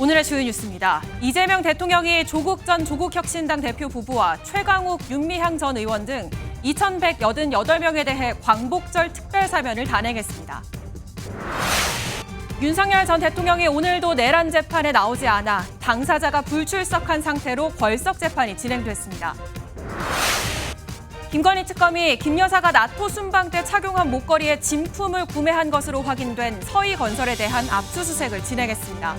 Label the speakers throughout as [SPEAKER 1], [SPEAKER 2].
[SPEAKER 1] 오늘의 주요 뉴스입니다. 이재명 대통령이 조국 전 조국혁신당 대표 부부와 최강욱, 윤미향 전 의원 등 2,188명에 대해 광복절 특별사면을 단행했습니다. 윤석열 전 대통령이 오늘도 내란 재판에 나오지 않아 당사자가 불출석한 상태로 벌석 재판이 진행됐습니다. 김건희 특검이 김 여사가 나토 순방 때 착용한 목걸이에 진품을 구매한 것으로 확인된 서희건설에 대한 압수수색을 진행했습니다.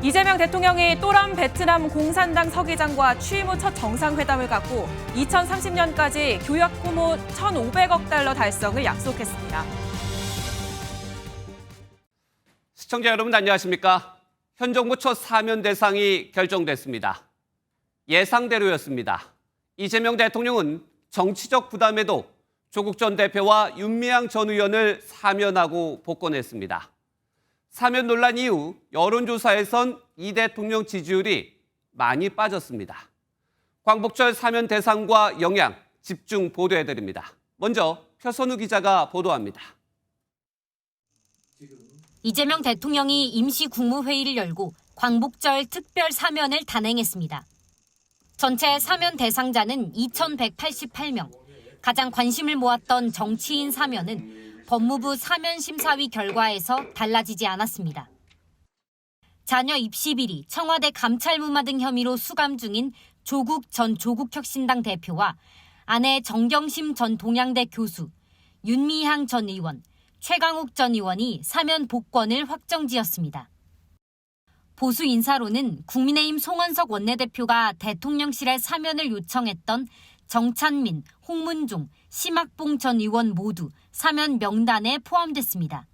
[SPEAKER 1] 이재명 대통령이 또람 베트남 공산당 서기장과 취임 후 첫 정상회담을 갖고 2030년까지 교역 규모 1,500억 달러 달성을 약속했습니다.
[SPEAKER 2] 시청자 여러분 안녕하십니까? 현 정부 첫 사면 대상이 결정됐습니다. 예상대로였습니다. 이재명 대통령은 정치적 부담에도 조국 전 대표와 윤미향 전 의원을 사면하고 복권했습니다. 사면 논란 이후 여론조사에선 이 대통령 지지율이 많이 빠졌습니다. 광복절 사면 대상과 영향 집중 보도해드립니다. 먼저 표선우 기자가 보도합니다.
[SPEAKER 3] 이재명 대통령이 임시 국무회의를 열고 광복절 특별 사면을 단행했습니다. 전체 사면 대상자는 2,188명. 가장 관심을 모았던 정치인 사면은 법무부 사면심사위 결과에서 달라지지 않았습니다. 자녀 입시 비리, 청와대 감찰무마 등 혐의로 수감 중인 조국 전 조국혁신당 대표와 아내 정경심 전 동양대 교수, 윤미향 전 의원, 최강욱 전 의원이 사면 복권을 확정지었습니다. 보수 인사로는 국민의힘 송원석 원내대표가 대통령실에 사면을 요청했던 정찬민, 홍문종, 심학봉 전 의원 모두 사면 명단에 포함됐습니다.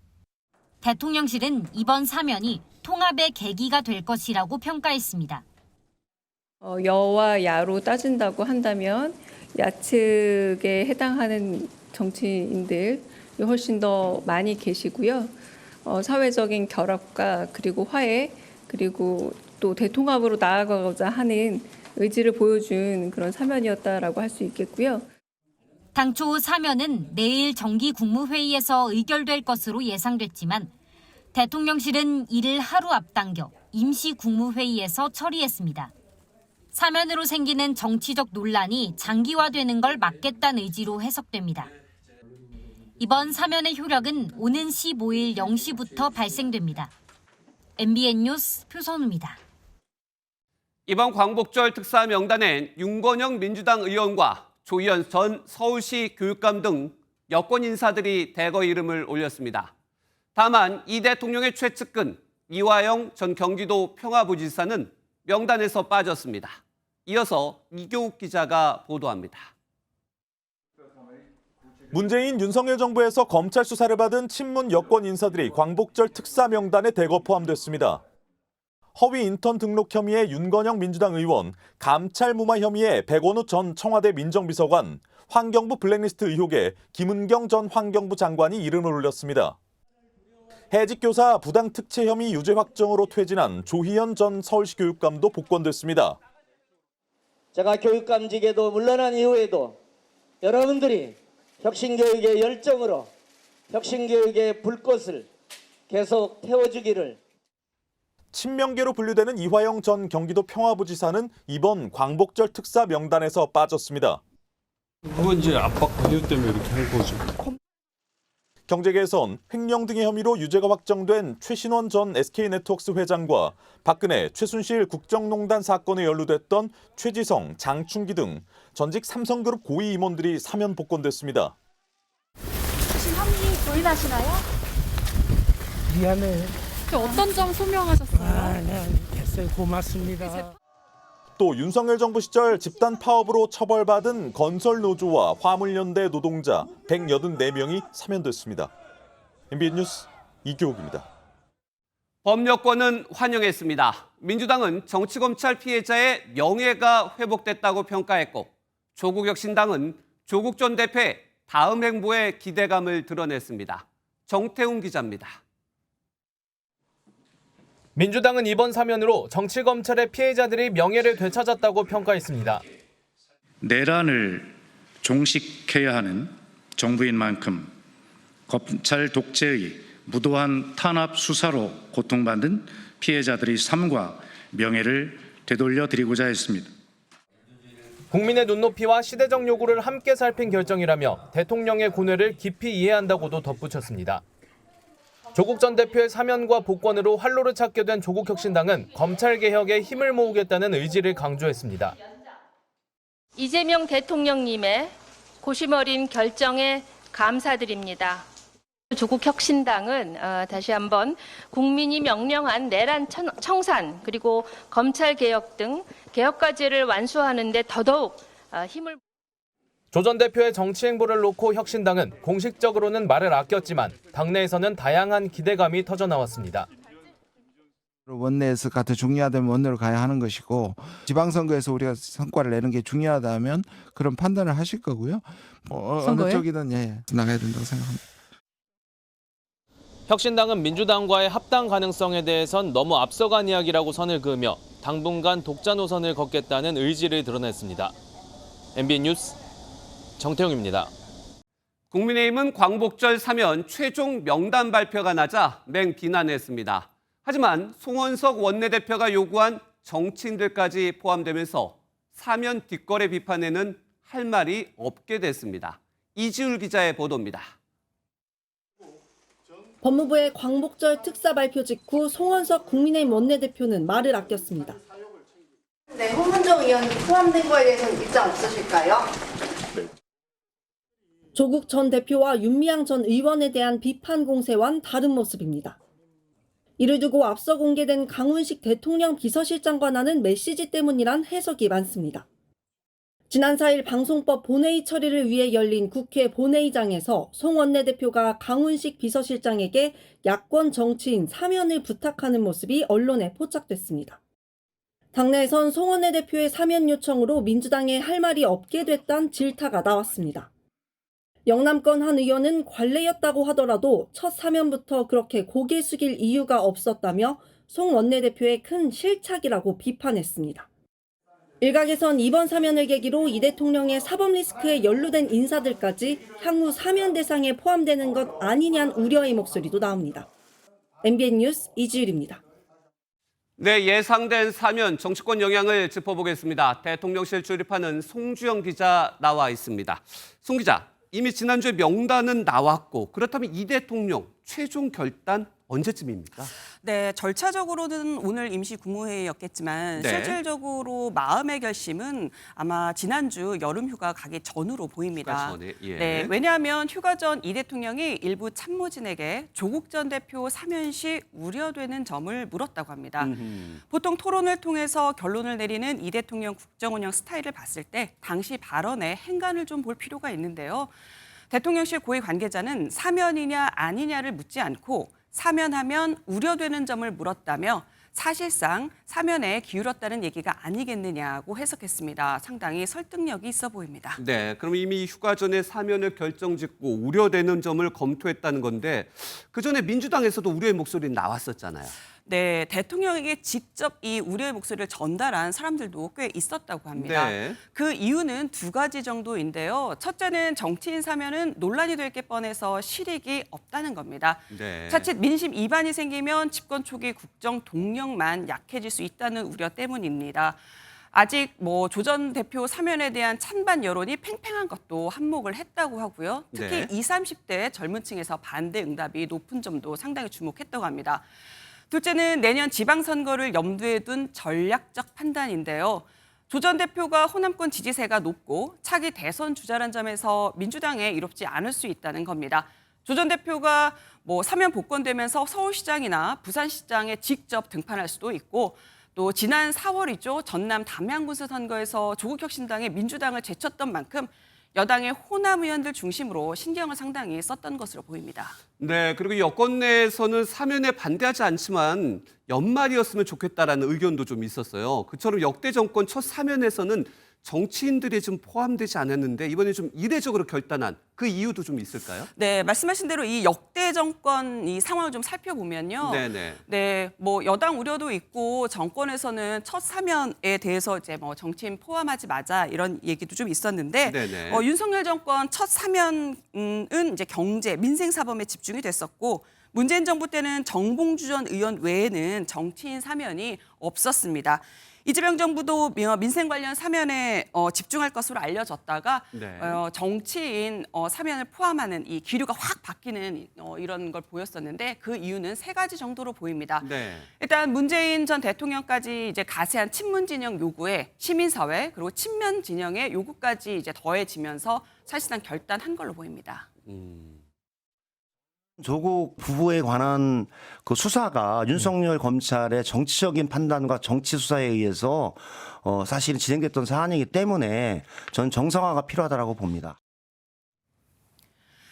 [SPEAKER 3] 대통령실은 이번 사면이 통합의 계기가 될 것이라고 평가했습니다.
[SPEAKER 4] 여와 야로 따진다고 한다면 야측에 해당하는 정치인들이 훨씬 더 많이 계시고요. 사회적인 결합과 그리고 화해 그리고 또 대통합으로 나아가고자 하는 의지를 보여준 그런 사면이었다라고 할 수 있겠고요.
[SPEAKER 3] 당초 사면은 내일 정기 국무회의에서 의결될 것으로 예상됐지만 대통령실은 이를 하루 앞당겨 임시 국무회의에서 처리했습니다. 사면으로 생기는 정치적 논란이 장기화되는 걸 막겠다는 의지로 해석됩니다. 이번 사면의 효력은 오는 15일 0시부터 발생됩니다. MBN 뉴스 표선우입니다.
[SPEAKER 2] 이번 광복절 특사 명단엔 윤건영 민주당 의원과 조희연 전 서울시 교육감 등 여권 인사들이 대거 이름을 올렸습니다. 다만 이 대통령의 최측근 이화영 전 경기도 평화부지사는 명단에서 빠졌습니다. 이어서 이교욱 기자가 보도합니다.
[SPEAKER 5] 문재인 윤석열 정부에서 검찰 수사를 받은 친문 여권 인사들이 광복절 특사 명단에 대거 포함됐습니다. 허위 인턴 등록 혐의의 윤건영 민주당 의원, 감찰 무마 혐의의 백원우 전 청와대 민정비서관, 환경부 블랙리스트 의혹에 김은경 전 환경부 장관이 이름을 올렸습니다. 해직교사 부당 특채 혐의 유죄 확정으로 퇴진한 조희연 전 서울시 교육감도 복권됐습니다.
[SPEAKER 6] 제가 교육감직에도 물러난 이후에도 여러분들이 혁신교육의 열정으로 혁신교육의 불꽃을 계속 태워주기를.
[SPEAKER 5] 친명계로 분류되는 이화영 전 경기도 평화부지사는 이번 광복절 특사 명단에서 빠졌습니다.
[SPEAKER 7] 그건 이제 압박 관여 때문에 이렇게 한 거죠.
[SPEAKER 5] 경제계에선 횡령 등의 혐의로 유죄가 확정된 최신원 전 SK네트워크스 회장과 박근혜, 최순실 국정농단 사건에 연루됐던 최지성, 장충기 등 전직 삼성그룹 고위 임원들이 사면 복권됐습니다.
[SPEAKER 8] 혹시 혐의 부인하시나요?
[SPEAKER 9] 미안해.
[SPEAKER 8] 어떤 점 소명하셨어요?
[SPEAKER 9] 네, 됐어요. 고맙습니다.
[SPEAKER 5] 또 윤석열 정부 시절 집단 파업으로 처벌받은 건설노조와 화물연대 노동자 184명이 사면됐습니다. MBN 뉴스 이교욱입니다.
[SPEAKER 2] 법여권은 환영했습니다. 민주당은 정치검찰 피해자의 명예가 회복됐다고 평가했고 조국혁신당은 조국 전 대표의 다음 행보에 기대감을 드러냈습니다. 정태웅 기자입니다.
[SPEAKER 10] 민주당은 이번 사면으로 정치검찰의 피해자들이 명예를 되찾았다고 평가했습니다.
[SPEAKER 11] 내란을 종식해야 하는 정부인 만큼 검찰 독재의 무도한 탄압 수사로 고통받는 피해자들의 삶과 명예를 되돌려 드리고자 했습니다.
[SPEAKER 10] 국민의 눈높이와 시대적 요구를 함께 살핀 결정이라며 대통령의 고뇌를 깊이 이해한다고도 덧붙였습니다. 조국 전 대표의 사면과 복권으로 활로를 찾게 된 조국혁신당은 검찰개혁에 힘을 모으겠다는 의지를 강조했습니다.
[SPEAKER 12] 이재명 대통령님의 고심 어린 결정에 감사드립니다. 조국혁신당은 다시 한번 국민이 명령한 내란 청산 그리고 검찰개혁 등 개혁과제를 완수하는 데 더더욱 힘을
[SPEAKER 10] 조 전 대표의 정치 행보를 놓고 혁신당은 공식적으로는 말을 아꼈지만 당내에서는 다양한 기대감이 터져나왔습니다.
[SPEAKER 13] 원내에서 같은 중요하다면 원내로 가야 하는 것이고 지방선거에서 우리가 성과를 내는 게 중요하다면 그런 판단을 하실 거고요. 어느 쪽이든 나가야 된다고 생각합니다.
[SPEAKER 10] 혁신당은 민주당과의 합당 가능성에 대해선 너무 앞서간 이야기라고 선을 그으며 당분간 독자 노선을 걷겠다는 의지를 드러냈습니다. MBN 뉴스 정태용입니다.
[SPEAKER 2] 국민의힘은 광복절 사면 최종 명단 발표가 나자 맹비난했습니다. 하지만 송원석 원내대표가 요구한 정치인들까지 포함되면서 사면 뒷거래 비판에는 할 말이 없게 됐습니다. 이지울 기자의 보도입니다.
[SPEAKER 14] 법무부의 광복절 특사 발표 직후 송원석 국민의힘 원내대표는 말을 아꼈습니다.
[SPEAKER 15] 네, 홍문정 의원이 포함된 거에 대해서는 입장 없으실까요?
[SPEAKER 14] 조국 전 대표와 윤미향 전 의원에 대한 비판 공세와는 다른 모습입니다. 이를 두고 앞서 공개된 강훈식 대통령 비서실장과 나눈 메시지 때문이란 해석이 많습니다. 지난 4일 방송법 본회의 처리를 위해 열린 국회 본회의장에서 송 원내대표가 강훈식 비서실장에게 야권 정치인 사면을 부탁하는 모습이 언론에 포착됐습니다. 당내에선 송 원내대표의 사면 요청으로 민주당에 할 말이 없게 됐다는 질타가 나왔습니다. 영남권 한 의원은 관례였다고 하더라도 첫 사면부터 그렇게 고개 숙일 이유가 없었다며 송 원내대표의 큰 실착이라고 비판했습니다. 일각에선 이번 사면을 계기로 이 대통령의 사법 리스크에 연루된 인사들까지 향후 사면 대상에 포함되는 것 아니냐는 우려의 목소리도 나옵니다. MBN 뉴스 이지율입니다.
[SPEAKER 2] 네, 예상된 사면 정치권 영향을 짚어보겠습니다. 대통령실 출입하는 송주영 기자 나와 있습니다. 송 기자, 이미 지난주에 명단은 나왔고 그렇다면 이 대통령 최종 결단 언제쯤입니까?
[SPEAKER 16] 네, 절차적으로는 오늘 임시 국무회의였겠지만
[SPEAKER 2] 네.
[SPEAKER 16] 실질적으로 마음의 결심은 아마 지난주 여름 휴가 가기 전으로 보입니다.
[SPEAKER 2] 휴가 전에, 예.
[SPEAKER 16] 네, 왜냐하면 휴가 전 이 대통령이 일부 참모진에게 조국 전 대표 사면 시 우려되는 점을 물었다고 합니다. 보통 토론을 통해서 결론을 내리는 이 대통령 국정 운영 스타일을 봤을 때 당시 발언에 행간을 좀 볼 필요가 있는데요. 대통령실 고위 관계자는 사면이냐 아니냐를 묻지 않고 사면하면 우려되는 점을 물었다며 사실상 사면에 기울었다는 얘기가 아니겠느냐고 해석했습니다. 상당히 설득력이 있어 보입니다.
[SPEAKER 2] 네, 그럼 이미 휴가 전에 사면을 결정짓고 우려되는 점을 검토했다는 건데 그전에 민주당에서도 우려의 목소리는 나왔었잖아요.
[SPEAKER 16] 네, 대통령에게 직접 이 우려의 목소리를 전달한 사람들도 꽤 있었다고 합니다.
[SPEAKER 2] 네.
[SPEAKER 16] 그 이유는 두 가지 정도인데요. 첫째는 정치인 사면은 논란이 될 게 뻔해서 실익이 없다는 겁니다.
[SPEAKER 2] 네.
[SPEAKER 16] 자칫 민심 이반이 생기면 집권 초기 국정 동력만 약해질 수 있다는 우려 때문입니다. 아직 조 전 대표 사면에 대한 찬반 여론이 팽팽한 것도 한몫을 했다고 하고요. 특히
[SPEAKER 2] 네.
[SPEAKER 16] 20, 30대 젊은 층에서 반대 응답이 높은 점도 상당히 주목했다고 합니다. 둘째는 내년 지방선거를 염두에 둔 전략적 판단인데요. 조 전 대표가 호남권 지지세가 높고 차기 대선 주자란 점에서 민주당에 이롭지 않을 수 있다는 겁니다. 조 전 대표가 사면 복권되면서 서울시장이나 부산시장에 직접 등판할 수도 있고 또 지난 4월이죠. 전남 담양군수 선거에서 조국혁신당이 민주당을 제쳤던 만큼 여당의 호남 의원들 중심으로 신경을 상당히 썼던 것으로 보입니다.
[SPEAKER 2] 네, 그리고 여권 내에서는 사면에 반대하지 않지만 연말이었으면 좋겠다라는 의견도 좀 있었어요. 그처럼 역대 정권 첫 사면에서는 정치인들이 좀 포함되지 않았는데 이번에 좀 이례적으로 결단한 그 이유도 좀 있을까요?
[SPEAKER 16] 네, 말씀하신 대로 이 역대 정권 이 상황을 좀 살펴보면요.
[SPEAKER 2] 네네.
[SPEAKER 16] 네, 여당 우려도 있고 정권에서는 첫 사면에 대해서 이제 정치인 포함하지 마자 이런 얘기도 좀 있었는데 윤석열 정권 첫 사면은 이제 경제, 민생 사범에 집중이 됐었고 문재인 정부 때는 정봉주 전 의원 외에는 정치인 사면이 없었습니다. 이재명 정부도 민생 관련 사면에 집중할 것으로 알려졌다가
[SPEAKER 2] 네.
[SPEAKER 16] 정치인 사면을 포함하는 이 기류가 확 바뀌는 이런 걸 보였었는데 그 이유는 세 가지 정도로 보입니다.
[SPEAKER 2] 네.
[SPEAKER 16] 일단 문재인 전 대통령까지 이제 가세한 친문 진영 요구에 시민사회 그리고 친면 진영의 요구까지 이제 더해지면서 사실상 결단한 걸로 보입니다.
[SPEAKER 17] 조국 부부에 관한 그 수사가 윤석열 검찰의 정치적인 판단과 정치 수사에 의해서 사실 진행됐던 사안이기 때문에 전 정상화가 필요하다고 봅니다.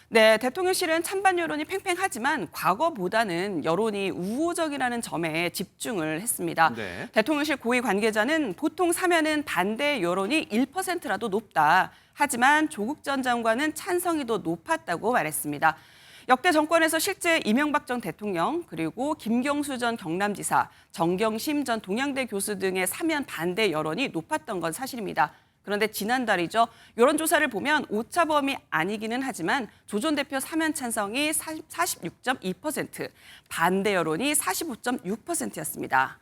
[SPEAKER 16] 네, 대통령실은 찬반 여론이 팽팽하지만 과거보다는 여론이 우호적이라는 점에 집중을 했습니다.
[SPEAKER 2] 네.
[SPEAKER 16] 대통령실 고위 관계자는 보통 사면은 반대 여론이 1%라도 높다. 하지만 조국 전 장관은 찬성이 더 높았다고 말했습니다. 역대 정권에서 실제 이명박 전 대통령 그리고 김경수 전 경남지사, 정경심 전 동양대 교수 등의 사면 반대 여론이 높았던 건 사실입니다. 그런데 지난달이죠. 여론조사를 보면 오차범위 아니기는 하지만 조 전 대표 사면 찬성이 46.2%, 반대 여론이 45.6%였습니다.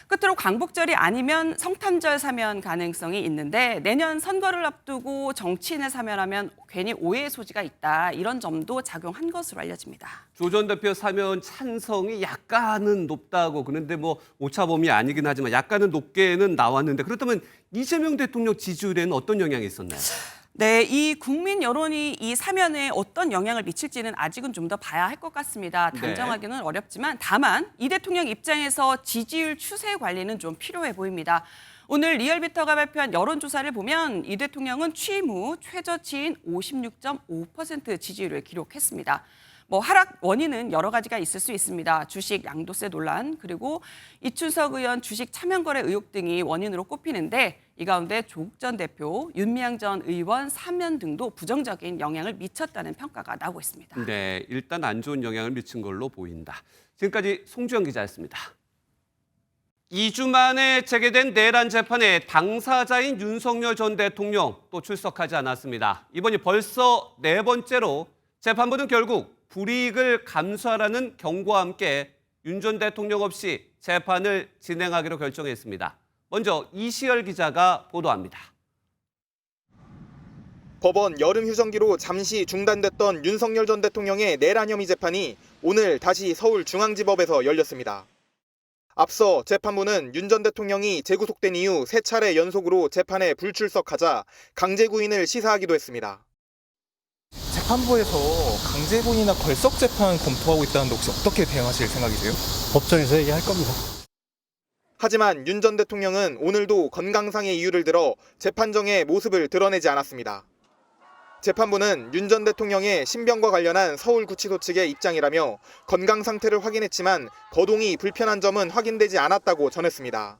[SPEAKER 16] 끝으로 광복절이 아니면 성탄절 사면 가능성이 있는데 내년 선거를 앞두고 정치인을 사면하면 괜히 오해의 소지가 있다. 이런 점도 작용한 것으로 알려집니다.
[SPEAKER 2] 조 전 대표 사면 찬성이 약간은 높다고 그런데 뭐 오차범위 아니긴 하지만 약간은 높게는 나왔는데 그렇다면 이재명 대통령 지지율에는 어떤 영향이 있었나요?
[SPEAKER 16] 네, 이 국민 여론이 이 사면에 어떤 영향을 미칠지는 아직은 좀 더 봐야 할 것 같습니다. 단정하기는 어렵지만 다만 이 대통령 입장에서 지지율 추세 관리는 좀 필요해 보입니다. 오늘 리얼미터가 발표한 여론조사를 보면 이 대통령은 취임 후 최저치인 56.5% 지지율을 기록했습니다. 하락 원인은 여러 가지가 있을 수 있습니다. 주식 양도세 논란, 그리고 이춘석 의원 주식 차명거래 의혹 등이 원인으로 꼽히는데 이 가운데 조국 전 대표, 윤미향 전 의원 사면 등도 부정적인 영향을 미쳤다는 평가가 나오고 있습니다.
[SPEAKER 2] 네, 일단 안 좋은 영향을 미친 걸로 보인다. 지금까지 송주영 기자였습니다. 2주 만에 재개된 내란 재판에 당사자인 윤석열 전 대통령 또 출석하지 않았습니다. 이번이 벌써 4번째로 재판부는 결국 불이익을 감수하라는 경고와 함께 윤 전 대통령 없이 재판을 진행하기로 결정했습니다. 먼저 이시열 기자가 보도합니다.
[SPEAKER 18] 법원 여름 휴정기로 잠시 중단됐던 윤석열 전 대통령의 내란 혐의 재판이 오늘 다시 서울중앙지법에서 열렸습니다. 앞서 재판부는 윤 전 대통령이 재구속된 이후 3차례 연속으로 재판에 불출석하자 강제 구인을 시사하기도 했습니다.
[SPEAKER 19] 재판부에서 강제 구인이나 걸석 재판 검토하고 있다는데 혹시 어떻게 대응하실 생각이세요?
[SPEAKER 9] 법정에서 얘기할 겁니다.
[SPEAKER 18] 하지만 윤 전 대통령은 오늘도 건강상의 이유를 들어 재판정에 모습을 드러내지 않았습니다. 재판부는 윤 전 대통령의 신병과 관련한 서울구치소 측의 입장이라며 건강 상태를 확인했지만 거동이 불편한 점은 확인되지 않았다고 전했습니다.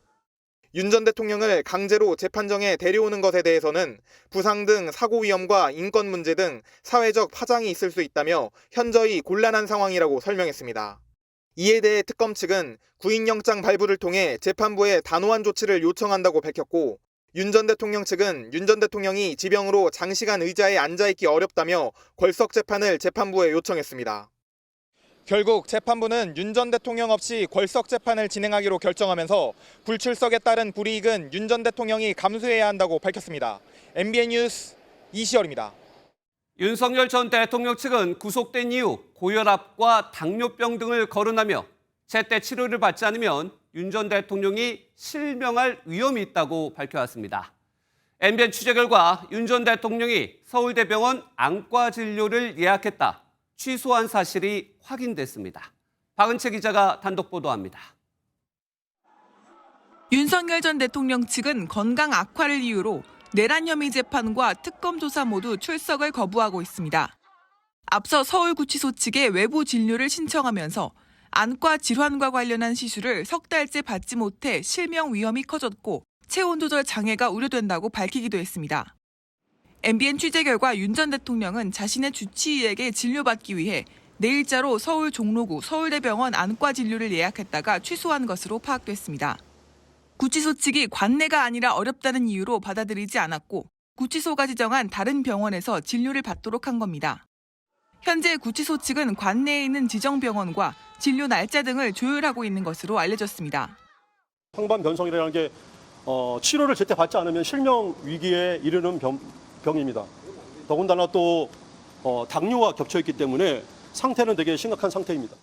[SPEAKER 18] 윤 전 대통령을 강제로 재판정에 데려오는 것에 대해서는 부상 등 사고 위험과 인권 문제 등 사회적 파장이 있을 수 있다며 현저히 곤란한 상황이라고 설명했습니다. 이에 대해 특검 측은 구인영장 발부를 통해 재판부에 단호한 조치를 요청한다고 밝혔고 윤 전 대통령 측은 윤 전 대통령이 지병으로 장시간 의자에 앉아있기 어렵다며 걸석 재판을 재판부에 요청했습니다. 결국 재판부는 윤 전 대통령 없이 걸석 재판을 진행하기로 결정하면서 불출석에 따른 불이익은 윤 전 대통령이 감수해야 한다고 밝혔습니다. MBN 뉴스 이시열입니다.
[SPEAKER 2] 윤석열 전 대통령 측은 구속된 이후 고혈압과 당뇨병 등을 거론하며 제때 치료를 받지 않으면 윤 전 대통령이 실명할 위험이 있다고 밝혀왔습니다. MBN 취재 결과 윤 전 대통령이 서울대병원 안과 진료를 예약했다 취소한 사실이 확인됐습니다. 박은채 기자가 단독 보도합니다.
[SPEAKER 20] 윤석열 전 대통령 측은 건강 악화를 이유로 내란 혐의 재판과 특검 조사 모두 출석을 거부하고 있습니다. 앞서 서울구치소 측에 외부 진료를 신청하면서 안과 질환과 관련한 시술을 석 달째 받지 못해 실명 위험이 커졌고 체온 조절 장애가 우려된다고 밝히기도 했습니다. MBN 취재 결과 윤 전 대통령은 자신의 주치의에게 진료받기 위해 내일자로 서울 종로구 서울대병원 안과 진료를 예약했다가 취소한 것으로 파악됐습니다. 구치소 측이 관내가 아니라 어렵다는 이유로 받아들이지 않았고 구치소가 지정한 다른 병원에서 진료를 받도록 한 겁니다. 현재 구치소 측은 관내에 있는 지정병원과 진료 날짜 등을 조율하고 있는 것으로 알려졌습니다.
[SPEAKER 21] 황반 변성이라는 게 치료를 제때 받지 않으면 실명 위기에 이르는 병입니다. 더군다나 또 당뇨와 겹쳐 있기 때문에 상태는 되게 심각한 상태입니다.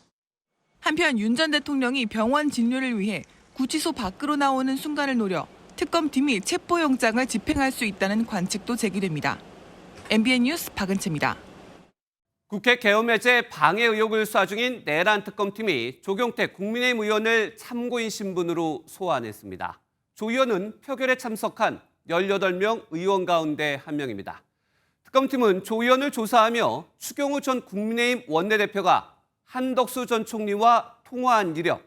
[SPEAKER 20] 한편 윤 전 대통령이 병원 진료를 위해 구치소 밖으로 나오는 순간을 노려 특검팀이 체포영장을 집행할 수 있다는 관측도 제기됩니다. MBN 뉴스 박은채입니다.
[SPEAKER 2] 국회 계엄해제 방해 의혹을 수사 중인 내란 특검팀이 조경태 국민의힘 의원을 참고인 신분으로 소환했습니다. 조 의원은 표결에 참석한 18명 의원 가운데 한 명입니다. 특검팀은 조 의원을 조사하며 추경호 전 국민의힘 원내대표가 한덕수 전 총리와 통화한 이력,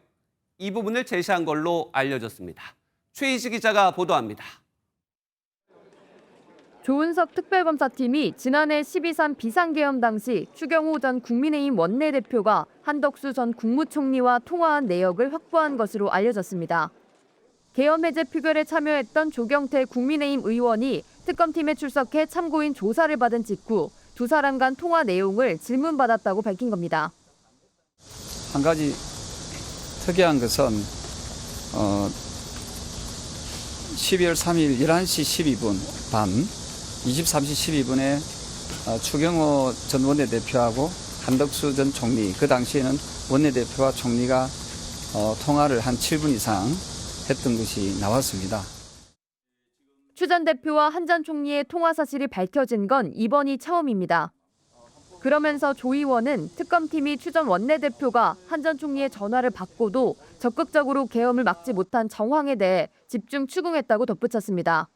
[SPEAKER 2] 이 부분을 제시한 걸로 알려졌습니다. 최희지 기자가 보도합니다.
[SPEAKER 22] 조은석 특별검사팀이 지난해 12.3 비상계엄 당시 추경호 전 국민의힘 원내대표가 한덕수 전 국무총리와 통화한 내역을 확보한 것으로 알려졌습니다. 계엄 해제 표결에 참여했던 조경태 국민의힘 의원이 특검팀에 출석해 참고인 조사를 받은 직후 두 사람 간 통화 내용을 질문받았다고 밝힌 겁니다.
[SPEAKER 23] 한 가지 특이한 것은 12월 3일 11시 12분 밤 23시 12분에 추경호 전 원내대표하고 한덕수 전 총리, 그 당시에는 원내대표와 총리가 통화를 한 7분 이상 했던 것이 나왔습니다.
[SPEAKER 22] 추 전 대표와 한 전 총리의 통화 사실이 밝혀진 건 이번이 처음입니다. 그러면서 조 의원은 특검팀이 추 전 원내대표가 한 전 총리의 전화를 받고도 적극적으로 계엄을 막지 못한 정황에 대해 집중 추궁했다고 덧붙였습니다.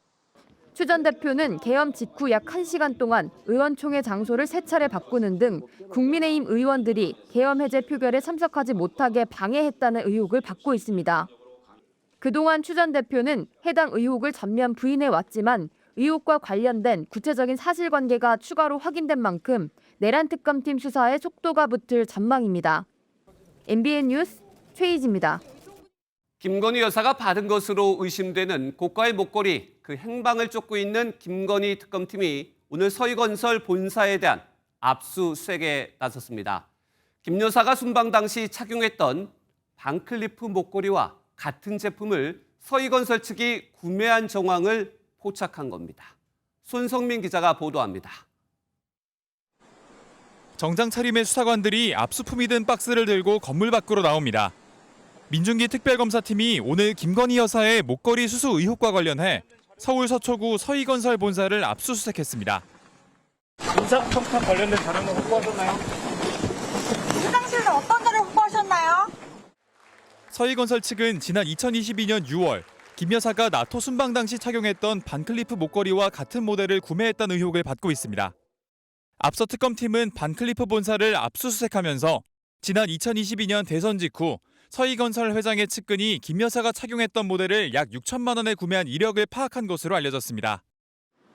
[SPEAKER 22] 추 전 대표는 계엄 직후 약 1시간 동안 의원총회 장소를 3차례 바꾸는 등 국민의힘 의원들이 계엄 해제 표결에 참석하지 못하게 방해했다는 의혹을 받고 있습니다. 그동안 추 전 대표는 해당 의혹을 전면 부인해 왔지만 의혹과 관련된 구체적인 사실관계가 추가로 확인된 만큼 내란 특검팀 수사에 속도가 붙을 전망입니다. MBN 뉴스 최희지입니다.
[SPEAKER 2] 김건희 여사가 받은 것으로 의심되는 고가의 목걸이, 그 행방을 쫓고 있는 김건희 특검팀이 오늘 서희건설 본사에 대한 압수수색에 나섰습니다. 김 여사가 순방 당시 착용했던 반클리프 목걸이와 같은 제품을 서희건설 측이 구매한 정황을 포착한 겁니다. 손성민 기자가 보도합니다.
[SPEAKER 24] 정장 차림의 수사관들이 압수품이 든 박스를 들고 건물 밖으로 나옵니다. 민중기 특별검사팀이 오늘 김건희 여사의 목걸이 수수 의혹과 관련해 서울 서초구 서희건설 본사를 압수수색했습니다.
[SPEAKER 25] 인사청탁 관련된 자료는 확보하셨나요?
[SPEAKER 26] 화장실은 어떤 자료 확보하셨나요?
[SPEAKER 24] 서희건설 측은 지난 2022년 6월 김 여사가 나토 순방 당시 착용했던 반클리프 목걸이와 같은 모델을 구매했다는 의혹을 받고 있습니다. 앞서 특검팀은 반클리프 본사를 압수수색하면서 지난 2022년 대선 직후 서희건설 회장의 측근이 김 여사가 착용했던 모델을 약 6천만 원에 구매한 이력을 파악한 것으로 알려졌습니다.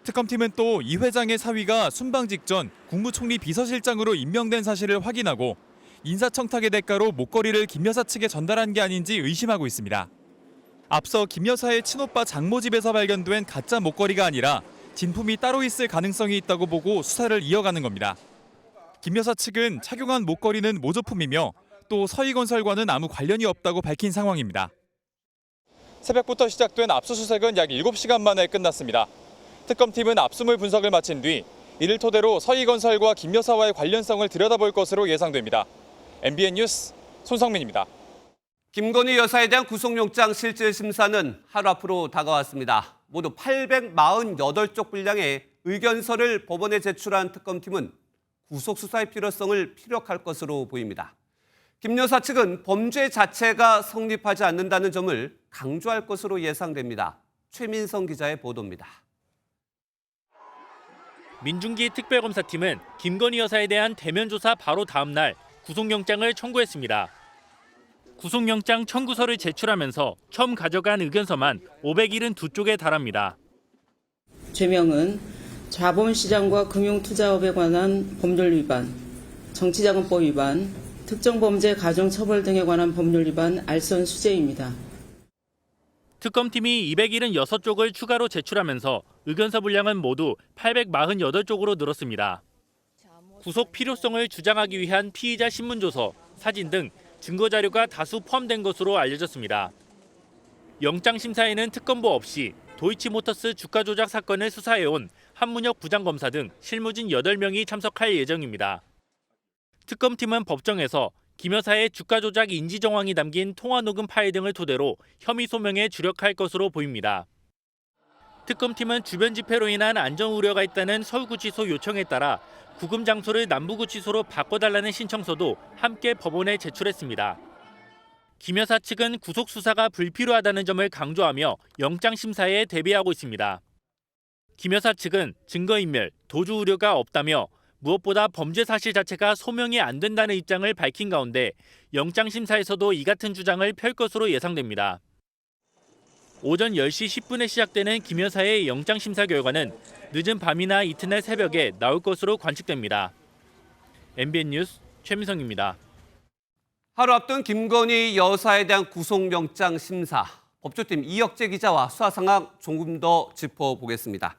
[SPEAKER 24] 특검팀은 또 이 회장의 사위가 순방 직전 국무총리 비서실장으로 임명된 사실을 확인하고 인사청탁의 대가로 목걸이를 김 여사 측에 전달한 게 아닌지 의심하고 있습니다. 앞서 김 여사의 친오빠 장모 집에서 발견된 가짜 목걸이가 아니라 진품이 따로 있을 가능성이 있다고 보고 수사를 이어가는 겁니다. 김 여사 측은 착용한 목걸이는 모조품이며 또 서희건설과는 아무 관련이 없다고 밝힌 상황입니다. 새벽부터 시작된 압수수색은 약 7시간 만에 끝났습니다. 특검팀은 압수물 분석을 마친 뒤 이를 토대로 서희건설과 김 여사와의 관련성을 들여다볼 것으로 예상됩니다. MBN 뉴스 손성민입니다.
[SPEAKER 2] 김건희 여사에 대한 구속영장 실질 심사는 하루 앞으로 다가왔습니다. 모두 848쪽 분량의 의견서를 법원에 제출한 특검팀은 구속수사의 필요성을 피력할 것으로 보입니다. 김 여사 측은 범죄 자체가 성립하지 않는다는 점을 강조할 것으로 예상됩니다. 최민성 기자의 보도입니다.
[SPEAKER 27] 민중기 특별검사팀은 김건희 여사에 대한 대면 조사 바로 다음 날 구속영장을 청구했습니다. 구속영장 청구서를 제출하면서 처음 가져간 의견서만 572쪽에 달합니다.
[SPEAKER 28] 죄명은 자본시장과 금융투자업에 관한 법률 위반, 정치자금법 위반, 특정범죄 가중처벌 등에 관한 법률 위반 알선 수재입니다.
[SPEAKER 27] 특검팀이 276쪽을 추가로 제출하면서 의견서 분량은 모두 848쪽으로 늘었습니다. 구속 필요성을 주장하기 위한 피의자 신문조서, 사진 등 증거 자료가 다수 포함된 것으로 알려졌습니다. 영장심사에는 특검보 없이 도이치모터스 주가 조작 사건을 수사해온 한문혁 부장검사 등 실무진 8명이 참석할 예정입니다. 특검팀은 법정에서 김 여사의 주가 조작 인지 정황이 담긴 통화 녹음 파일 등을 토대로 혐의 소명에 주력할 것으로 보입니다. 특검팀은 주변 집회로 인한 안전 우려가 있다는 서울구치소 요청에 따라 구금 장소를 남부구치소로 바꿔달라는 신청서도 함께 법원에 제출했습니다. 김 여사 측은 구속 수사가 불필요하다는 점을 강조하며 영장 심사에 대비하고 있습니다. 김 여사 측은 증거인멸, 도주 우려가 없다며 무엇보다 범죄 사실 자체가 소명이 안 된다는 입장을 밝힌 가운데 영장 심사에서도 이 같은 주장을 펼 것으로 예상됩니다. 오전 10시 10분에 시작되는 김 여사의 영장 심사 결과는 늦은 밤이나 이튿날 새벽에 나올 것으로 관측됩니다. MBN 뉴스 최민성입니다.
[SPEAKER 2] 하루 앞둔 김건희 여사에 대한 구속영장 심사. 법조팀 이혁재 기자와 수사 상황 조금 더 짚어보겠습니다.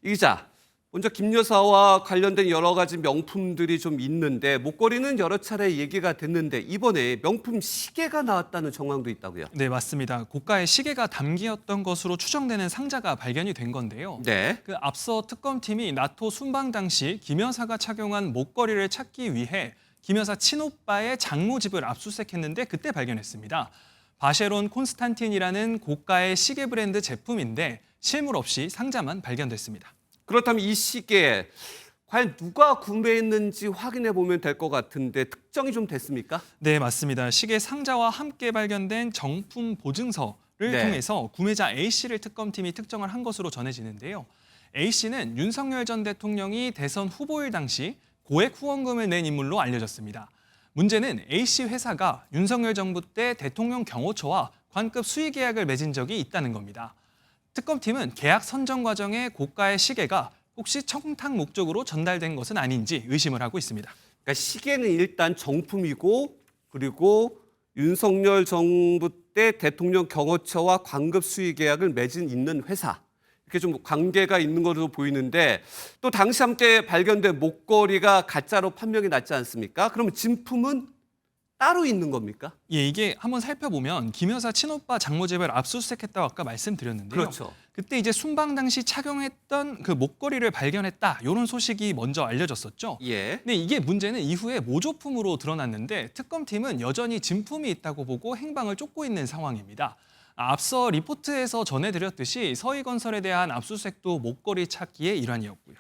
[SPEAKER 2] 이 기자, 먼저 김 여사와 관련된 여러 가지 명품들이 좀 있는데 목걸이는 여러 차례 얘기가 됐는데 이번에 명품 시계가 나왔다는 정황도 있다고요?
[SPEAKER 1] 네, 맞습니다. 고가의 시계가 담기었던 것으로 추정되는 상자가 발견이 된 건데요.
[SPEAKER 2] 네.
[SPEAKER 1] 앞서 특검팀이 나토 순방 당시 김 여사가 착용한 목걸이를 찾기 위해 김 여사 친오빠의 장모집을 압수수색했는데 그때 발견했습니다. 바쉐론 콘스탄틴이라는 고가의 시계 브랜드 제품인데 실물 없이 상자만 발견됐습니다.
[SPEAKER 2] 그렇다면 이 시계 과연 누가 구매했는지 확인해 보면 될 것 같은데 특정이 좀 됐습니까?
[SPEAKER 1] 네, 맞습니다. 시계 상자와 함께 발견된 정품 보증서를
[SPEAKER 2] 네.
[SPEAKER 1] 통해서 구매자 A씨를 특검팀이 특정을 한 것으로 전해지는데요. A씨는 윤석열 전 대통령이 대선 후보일 당시 고액 후원금을 낸 인물로 알려졌습니다. 문제는 A씨 회사가 윤석열 정부 때 대통령 경호처와 관급 수의 계약을 맺은 적이 있다는 겁니다. 특검팀은 계약 선정 과정에 고가의 시계가 혹시 청탁 목적으로 전달된 것은 아닌지 의심을 하고 있습니다.
[SPEAKER 2] 그러니까 시계는 일단 정품이고 그리고 윤석열 정부 때 대통령 경호처와 관급 수의 계약을 맺은 있는 회사. 이렇게 좀 관계가 있는 것으로 보이는데 또 당시 함께 발견된 목걸이가 가짜로 판명이 났지 않습니까? 그러면 진품은 따로 있는 겁니까?
[SPEAKER 1] 예, 이게 한번 살펴보면 김 여사 친오빠 장모집을 압수수색했다고 아까 말씀드렸는데요.
[SPEAKER 2] 그렇죠.
[SPEAKER 1] 그때 이제 순방 당시 착용했던 그 목걸이를 발견했다. 이런 소식이 먼저 알려졌었죠.
[SPEAKER 2] 예.
[SPEAKER 1] 근데 이게 문제는 이후에 모조품으로 드러났는데 특검팀은 여전히 진품이 있다고 보고 행방을 쫓고 있는 상황입니다. 앞서 리포트에서 전해드렸듯이 서희건설에 대한 압수수색도 목걸이 찾기의 일환이었고요.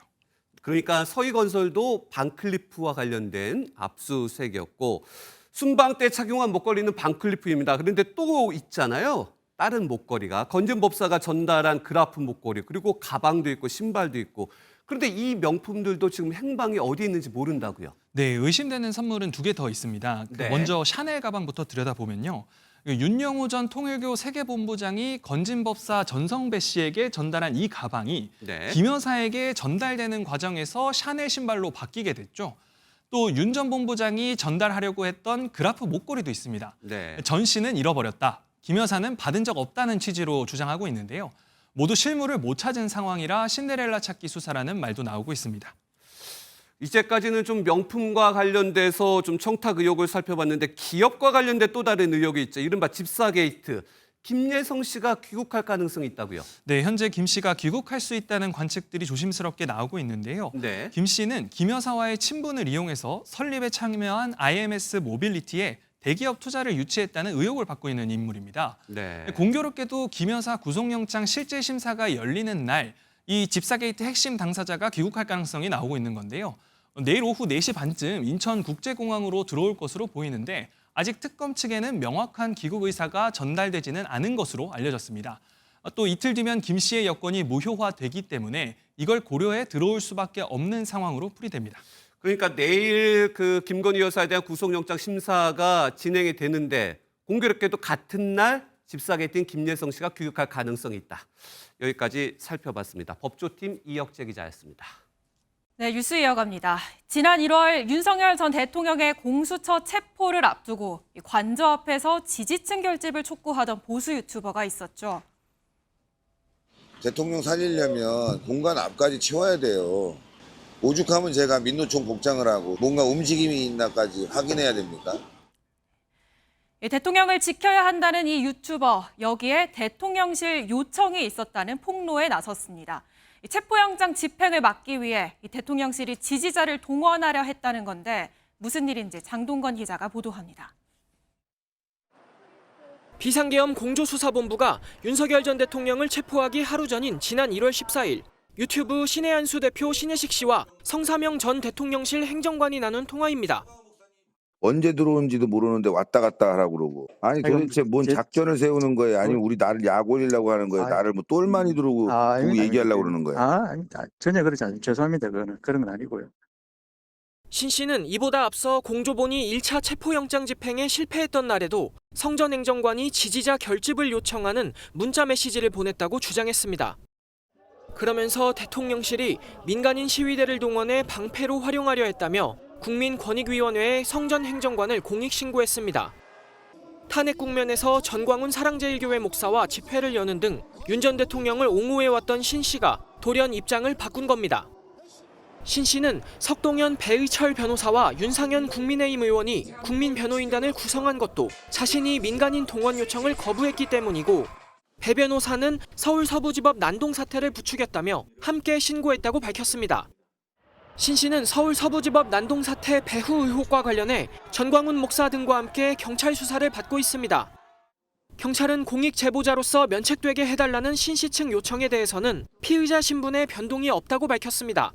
[SPEAKER 2] 그러니까 서희건설도 반클리프와 관련된 압수수색이었고 순방 때 착용한 목걸이는 반클리프입니다. 그런데 또 있잖아요. 다른 목걸이가 건진법사가 전달한 그라프 목걸이 그리고 가방도 있고 신발도 있고 그런데 이 명품들도 지금 행방이 어디 있는지 모른다고요?
[SPEAKER 1] 네, 의심되는 선물은 2개 더 있습니다.
[SPEAKER 2] 네.
[SPEAKER 1] 먼저 샤넬 가방부터 들여다보면요. 윤영호 전 통일교 세계본부장이 건진법사 전성배 씨에게 전달한 이 가방이
[SPEAKER 2] 네.
[SPEAKER 1] 김 여사에게 전달되는 과정에서 샤넬 신발로 바뀌게 됐죠. 또 윤 전 본부장이 전달하려고 했던 그라프 목걸이도 있습니다.
[SPEAKER 2] 네.
[SPEAKER 1] 전 씨는 잃어버렸다. 김 여사는 받은 적 없다는 취지로 주장하고 있는데요. 모두 실물을 못 찾은 상황이라 신데렐라 찾기 수사라는 말도 나오고 있습니다.
[SPEAKER 2] 이제까지는 좀 명품과 관련돼서 좀 청탁 의혹을 살펴봤는데 기업과 관련된 또 다른 의혹이 있죠. 이른바 집사 게이트. 김예성 씨가 귀국할 가능성이 있다고요?
[SPEAKER 1] 네, 현재 김 씨가 귀국할 수 있다는 관측들이 조심스럽게 나오고 있는데요.
[SPEAKER 2] 네.
[SPEAKER 1] 김 씨는 김 여사와의 친분을 이용해서 설립에 참여한 IMS 모빌리티에 대기업 투자를 유치했다는 의혹을 받고 있는 인물입니다.
[SPEAKER 2] 네.
[SPEAKER 1] 공교롭게도 김 여사 구속영장 실질 심사가 열리는 날 이 집사게이트 핵심 당사자가 귀국할 가능성이 나오고 있는 건데요. 내일 오후 4시 반쯤 인천국제공항으로 들어올 것으로 보이는데 아직 특검 측에는 명확한 귀국 의사가 전달되지는 않은 것으로 알려졌습니다. 또 이틀 뒤면 김 씨의 여권이 무효화되기 때문에 이걸 고려해 들어올 수밖에 없는 상황으로 풀이됩니다.
[SPEAKER 2] 그러니까 내일 그 김건희 여사에 대한 구속영장 심사가 진행이 되는데 공교롭게도 같은 날 집사게이트인 김예성 씨가 귀국할 가능성이 있다. 여기까지 살펴봤습니다. 법조팀 이혁재 기자였습니다.
[SPEAKER 3] 네, 뉴스 이어갑니다. 지난 1월 윤석열 전 대통령의 공수처 체포를 앞두고 관저 앞에서 지지층 결집을 촉구하던 보수 유튜버가 있었죠.
[SPEAKER 4] 대통령 살리려면 공간 앞까지 치워야 돼요. 오죽하면 제가 민노총 복장을 하고 뭔가 움직임이 있나까지 확인해야 됩니까?
[SPEAKER 3] 대통령을 지켜야 한다는 이 유튜버, 여기에 대통령실 요청이 있었다는 폭로에 나섰습니다. 체포영장 집행을 막기 위해 이 대통령실이 지지자를 동원하려 했다는 건데 무슨 일인지 장동건 기자가 보도합니다.
[SPEAKER 5] 비상계엄 공조수사본부가 윤석열 전 대통령을 체포하기 하루 전인 지난 1월 14일 유튜브 신의 한수 대표 신혜식 씨와 성사명 전 대통령실 행정관이 나눈 통화입니다.
[SPEAKER 6] 언제 들어온지도 모르는데 왔다 갔다 하라고 그러고. 아니 도대체 뭔 작전을 세우는 거예요? 아니면 우리 나를 약 올리려고 하는 거예요? 나를 뭐 똘마니 두고 얘기하려고 그러는 거예요?
[SPEAKER 7] 전혀 그렇지 않습니다. 죄송합니다. 그런 건 아니고요.
[SPEAKER 5] 신 씨는 이보다 앞서 공조본이 1차 체포영장 집행에 실패했던 날에도 성 전 행정관이 지지자 결집을 요청하는 문자 메시지를 보냈다고 주장했습니다. 그러면서 대통령실이 민간인 시위대를 동원해 방패로 활용하려 했다며 국민권익위원회에 성 전 행정관을 공익신고했습니다. 탄핵 국면에서 전광훈 사랑제일교회 목사와 집회를 여는 등 윤 전 대통령을 옹호해왔던 신 씨가 돌연 입장을 바꾼 겁니다. 신 씨는 석동현 배의철 변호사와 윤상현 국민의힘 의원이 국민변호인단을 구성한 것도 자신이 민간인 동원 요청을 거부했기 때문이고 배 변호사는 서울 서부지법 난동 사태를 부추겼다며 함께 신고했다고 밝혔습니다. 신 씨는 서울 서부지법 난동 사태 배후 의혹과 관련해 전광훈 목사 등과 함께 경찰 수사를 받고 있습니다. 경찰은 공익 제보자로서 면책되게 해달라는 신 씨 측 요청에 대해서는 피의자 신분에 변동이 없다고 밝혔습니다.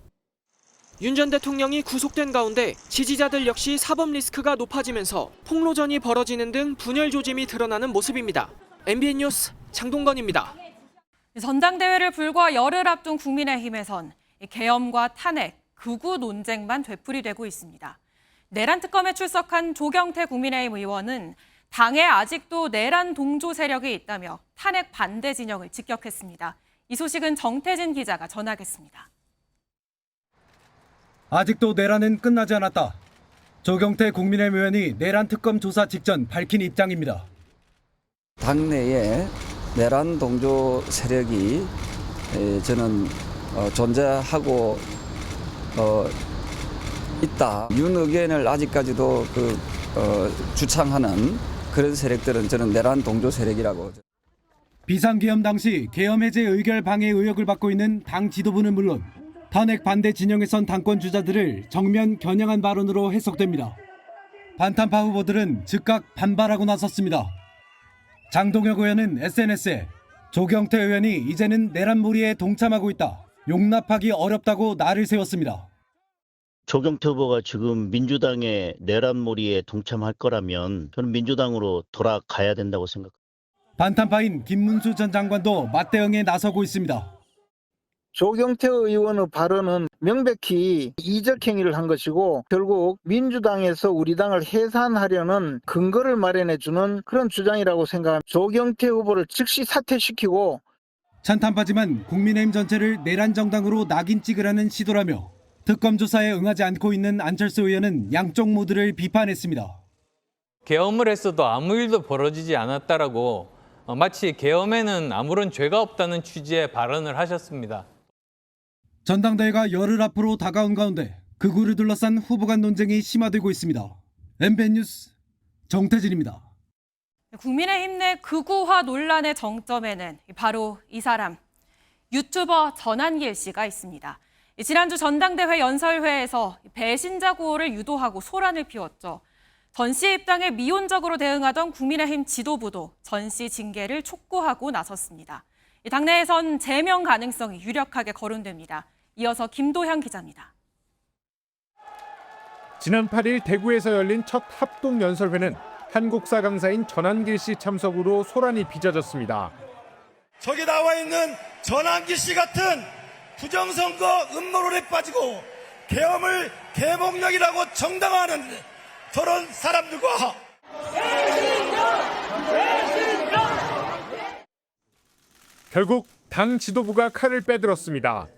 [SPEAKER 5] 윤 전 대통령이 구속된 가운데 지지자들 역시 사법 리스크가 높아지면서 폭로전이 벌어지는 등 분열 조짐이 드러나는 모습입니다. MBN 뉴스 장동건입니다.
[SPEAKER 3] 전당대회를 불과 열흘 앞둔 국민의힘에선 계엄과 탄핵, 극우 논쟁만 되풀이되고 있습니다. 내란 특검에 출석한 조경태 국민의힘 의원은 당에 아직도 내란 동조 세력이 있다며 탄핵 반대 진영을 직격했습니다. 이 소식은 정태진 기자가 전하겠습니다.
[SPEAKER 8] 아직도 내란은 끝나지 않았다. 조경태 국민의힘 의원이 내란 특검 조사 직전 밝힌 입장입니다.
[SPEAKER 23] 당내에 내란 동조 세력이 저는 존재하고 있다. 윤 의견을 아직까지도 주창하는 그런 세력들은 저는 내란 동조 세력이라고.
[SPEAKER 8] 비상계엄 당시 계엄 해제 의결 방해 의혹을 받고 있는 당 지도부는 물론 탄핵 반대 진영에 선 당권 주자들을 정면 겨냥한 발언으로 해석됩니다. 반탄파 후보들은 즉각 반발하고 나섰습니다. 장동혁 의원은 SNS에 조경태 의원이 이제는 내란몰이에 동참하고 있다. 용납하기 어렵다고 날을 세웠습니다.
[SPEAKER 11] 조경태 후보가 지금 민주당의 내란몰이에 동참할 거라면 저는 민주당으로 돌아가야 된다고 생각합니다.
[SPEAKER 8] 반탄파인 김문수 전 장관도 맞대응에 나서고 있습니다.
[SPEAKER 12] 조경태 의원의 발언은 명백히 이적 행위를 한 것이고 결국 민주당에서 우리 당을 해산하려는 근거를 마련해주는 그런 주장이라고 생각합니다. 조경태 후보를 즉시 사퇴시키고
[SPEAKER 8] 찬탄파지만 국민의힘 전체를 내란 정당으로 낙인 찍으라는 시도라며 특검 조사에 응하지 않고 있는 안철수 의원은 양쪽 모두를 비판했습니다.
[SPEAKER 13] 계엄을 했어도 아무 일도 벌어지지 않았다라고 마치 계엄에는 아무런 죄가 없다는 취지의 발언을 하셨습니다.
[SPEAKER 8] 전당대회가 열흘 앞으로 다가온 가운데 극우를 둘러싼 후보 간 논쟁이 심화되고 있습니다. MBN 뉴스 정태진입니다.
[SPEAKER 3] 국민의힘 내 극우화 논란의 정점에는 바로 이 사람, 유튜버 전한길 씨가 있습니다. 지난주 전당대회 연설회에서 배신자 구호를 유도하고 소란을 피웠죠. 전 씨 입장에 미온적으로 대응하던 국민의힘 지도부도 전 씨 징계를 촉구하고 나섰습니다. 당내에선 제명 가능성이 유력하게 거론됩니다. 이어서 김도현 기자입니다.
[SPEAKER 29] 지난 8일 대구에서 열린 첫 합동 연설회는 한국사 강사인 전한길 씨 참석으로 소란이 빚어졌습니다.
[SPEAKER 30] 저기 나와 있는 전한길 씨 같은 부정선거 음모론에 빠지고 계엄을 계몽령이라고 정당화하는 저런 사람들과
[SPEAKER 29] 결국 당 지도부가 칼을 빼들었습니다.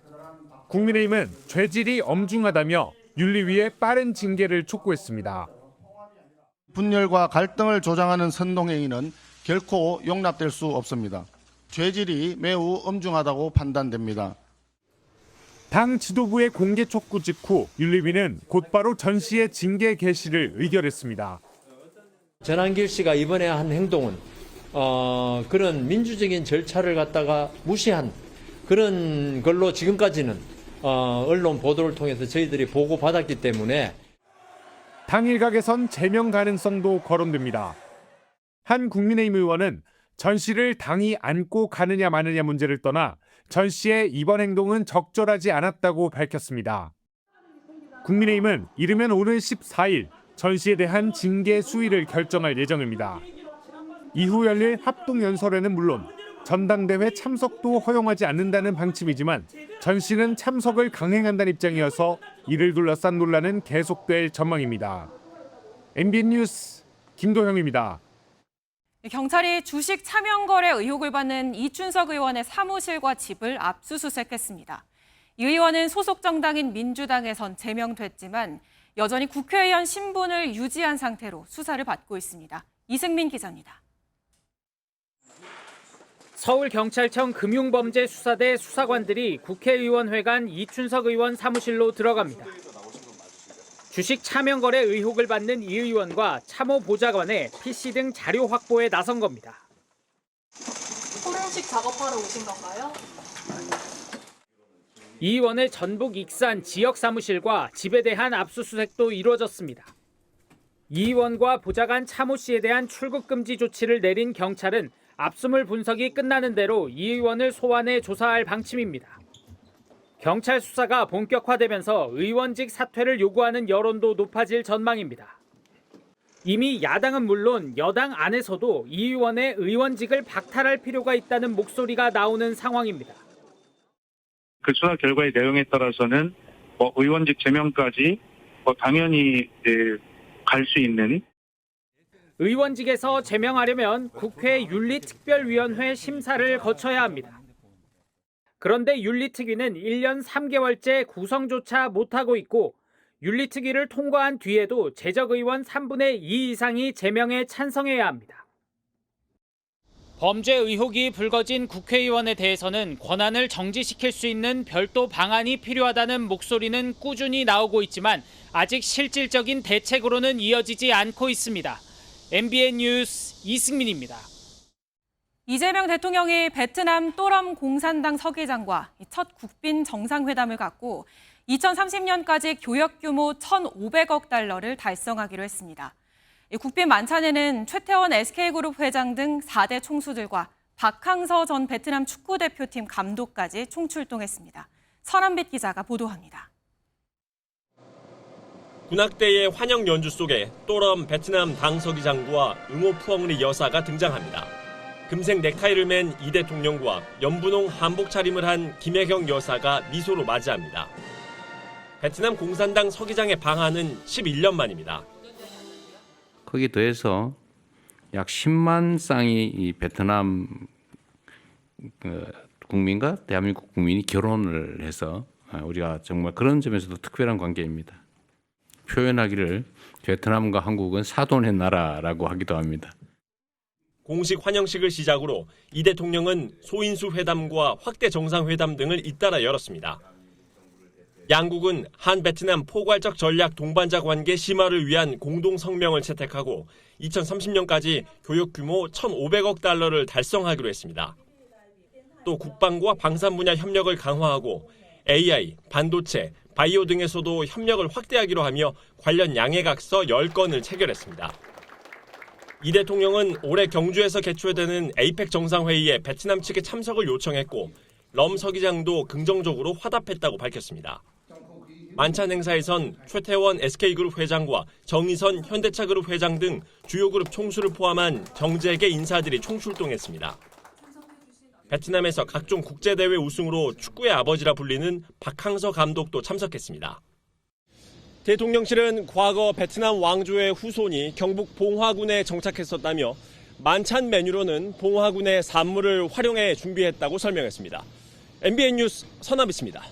[SPEAKER 29] 국민의힘은 죄질이 엄중하다며 윤리위에 빠른 징계를 촉구했습니다.
[SPEAKER 31] 분열과 갈등을 조장하는 선동행위는 결코 용납될 수 없습니다. 죄질이 매우 엄중하다고 판단됩니다.
[SPEAKER 29] 당 지도부의 공개 촉구 직후 윤리위는 곧바로 전 씨의 징계 개시를 의결했습니다.
[SPEAKER 13] 전한길 씨가 이번에 한 행동은 그런 민주적인 절차를 갖다가 무시한 그런 걸로 지금까지는 언론 보도를 통해서 저희들이 보고받았기 때문에
[SPEAKER 29] 당 일각에선 제명 가능성도 거론됩니다. 한 국민의힘 의원은 전 씨를 당이 안고 가느냐 마느냐 문제를 떠나 전 씨의 이번 행동은 적절하지 않았다고 밝혔습니다. 국민의힘은 이르면 오늘 14일 전 씨에 대한 징계 수위를 결정할 예정입니다. 이후 열릴 합동연설회는 물론 전당대회 참석도 허용하지 않는다는 방침이지만 전 씨는 참석을 강행한다는 입장이어서 이를 둘러싼 논란은 계속될 전망입니다. MBN 뉴스 김도형입니다.
[SPEAKER 3] 경찰이 주식 차명 거래 의혹을 받는 이춘석 의원의 사무실과 집을 압수수색했습니다. 이 의원은 소속 정당인 민주당에선 제명됐지만 여전히 국회의원 신분을 유지한 상태로 수사를 받고 있습니다. 이승민 기자입니다.
[SPEAKER 5] 서울경찰청 금융범죄수사대 수사관들이 국회의원회관 이춘석 의원 사무실로 들어갑니다. 주식 차명 거래 의혹을 받는 이 의원과 참호 보좌관의 PC 등 자료 확보에 나선 겁니다.
[SPEAKER 26] 포렌식 작업하러 오신 건가요?
[SPEAKER 5] 이 의원의 전북 익산 지역 사무실과 집에 대한 압수수색도 이루어졌습니다. 이 의원과 보좌관 참호 씨에 대한 출국 금지 조치를 내린 경찰은 압수물 분석이 끝나는 대로 이 의원을 소환해 조사할 방침입니다. 경찰 수사가 본격화되면서 의원직 사퇴를 요구하는 여론도 높아질 전망입니다. 이미 야당은 물론 여당 안에서도 이 의원의 의원직을 박탈할 필요가 있다는 목소리가 나오는 상황입니다.
[SPEAKER 25] 그 수사 결과의 내용에 따라서는 의원직 제명까지 당연히 갈 수 있는.
[SPEAKER 5] 의원직에서 제명하려면 국회 윤리특별위원회 심사를 거쳐야 합니다. 그런데 윤리특위는 1년 3개월째 구성조차 못하고 있고 윤리특위를 통과한 뒤에도 재적의원 3분의 2 이상이 제명에 찬성해야 합니다. 범죄 의혹이 불거진 국회의원에 대해서는 권한을 정지시킬 수 있는 별도 방안이 필요하다는 목소리는 꾸준히 나오고 있지만 아직 실질적인 대책으로는 이어지지 않고 있습니다. MBN 뉴스 이승민입니다.
[SPEAKER 3] 이재명 대통령이 베트남 또럼 공산당 서기장과 첫 국빈 정상회담을 갖고 2030년까지 교역 규모 1,500억 달러를 달성하기로 했습니다. 국빈 만찬에는 최태원 SK그룹 회장 등 4대 총수들과 박항서 전 베트남 축구대표팀 감독까지 총출동했습니다. 설한빛 기자가 보도합니다.
[SPEAKER 9] 군악대의 환영 연주 속에 또럼 베트남 당서기장과 응호푸엉리 여사가 등장합니다. 금색 넥타이를 맨 이 대통령과 연분홍 한복 차림을 한 김혜경 여사가 미소로 맞이합니다. 베트남 공산당 서기장의 방한은 11년 만입니다.
[SPEAKER 10] 거기에 더해서 약 10만 쌍이 이 베트남 국민과 대한민국 국민이 결혼을 해서 우리가 정말 그런 점에서도 특별한 관계입니다. 표현하기를 베트남과 한국은 사돈의 나라라고 하기도 합니다.
[SPEAKER 9] 공식 환영식을 시작으로 이 대통령은 소인수 회담과 확대 정상회담 등을 잇따라 열었습니다. 양국은 한 베트남 포괄적 전략 동반자 관계 심화를 위한 공동 성명을 채택하고 2030년까지 교역 규모 1,500억 달러를 달성하기로 했습니다. 또 국방과 방산 분야 협력을 강화하고 AI, 반도체, 바이오 등에서도 협력을 확대하기로 하며 관련 양해각서 10건을 체결했습니다. 이 대통령은 올해 경주에서 개최되는 에이펙 정상회의에 베트남 측에 참석을 요청했고 럼 서기장도 긍정적으로 화답했다고 밝혔습니다. 만찬 행사에선 최태원 SK그룹 회장과 정의선 현대차그룹 회장 등 주요 그룹 총수를 포함한 경제계 인사들이 총출동했습니다. 베트남에서 각종 국제대회 우승으로 축구의 아버지라 불리는 박항서 감독도 참석했습니다. 대통령실은 과거 베트남 왕조의 후손이 경북 봉화군에 정착했었다며 만찬 메뉴로는 봉화군의 산물을 활용해 준비했다고 설명했습니다. MBN 뉴스 선아비스입니다.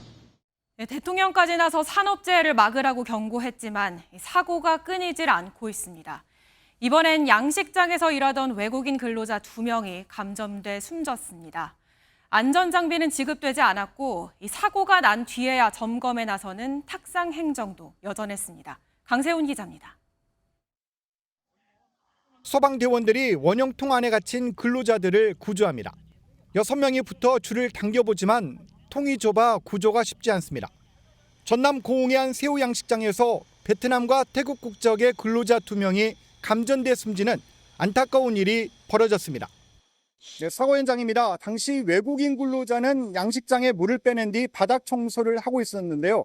[SPEAKER 3] 대통령까지 나서 산업재해를 막으라고 경고했지만 사고가 끊이질 않고 있습니다. 이번엔 양식장에서 일하던 외국인 근로자 2명이 감점돼 숨졌습니다. 안전장비는 지급되지 않았고 이 사고가 난 뒤에야 점검에 나서는 탁상 행정도 여전했습니다. 강세훈 기자입니다.
[SPEAKER 14] 소방대원들이 원형통 안에 갇힌 근로자들을 구조합니다. 6명이 붙어 줄을 당겨보지만 통이 좁아 구조가 쉽지 않습니다. 전남 고흥의 한 새우 양식장에서 베트남과 태국 국적의 근로자 2명이 감전돼 숨지는 안타까운 일이 벌어졌습니다. 네, 사고 현장입니다. 당시 외국인 근로자는 양식장에 물을 빼낸 뒤 바닥 청소를 하고 있었는데요.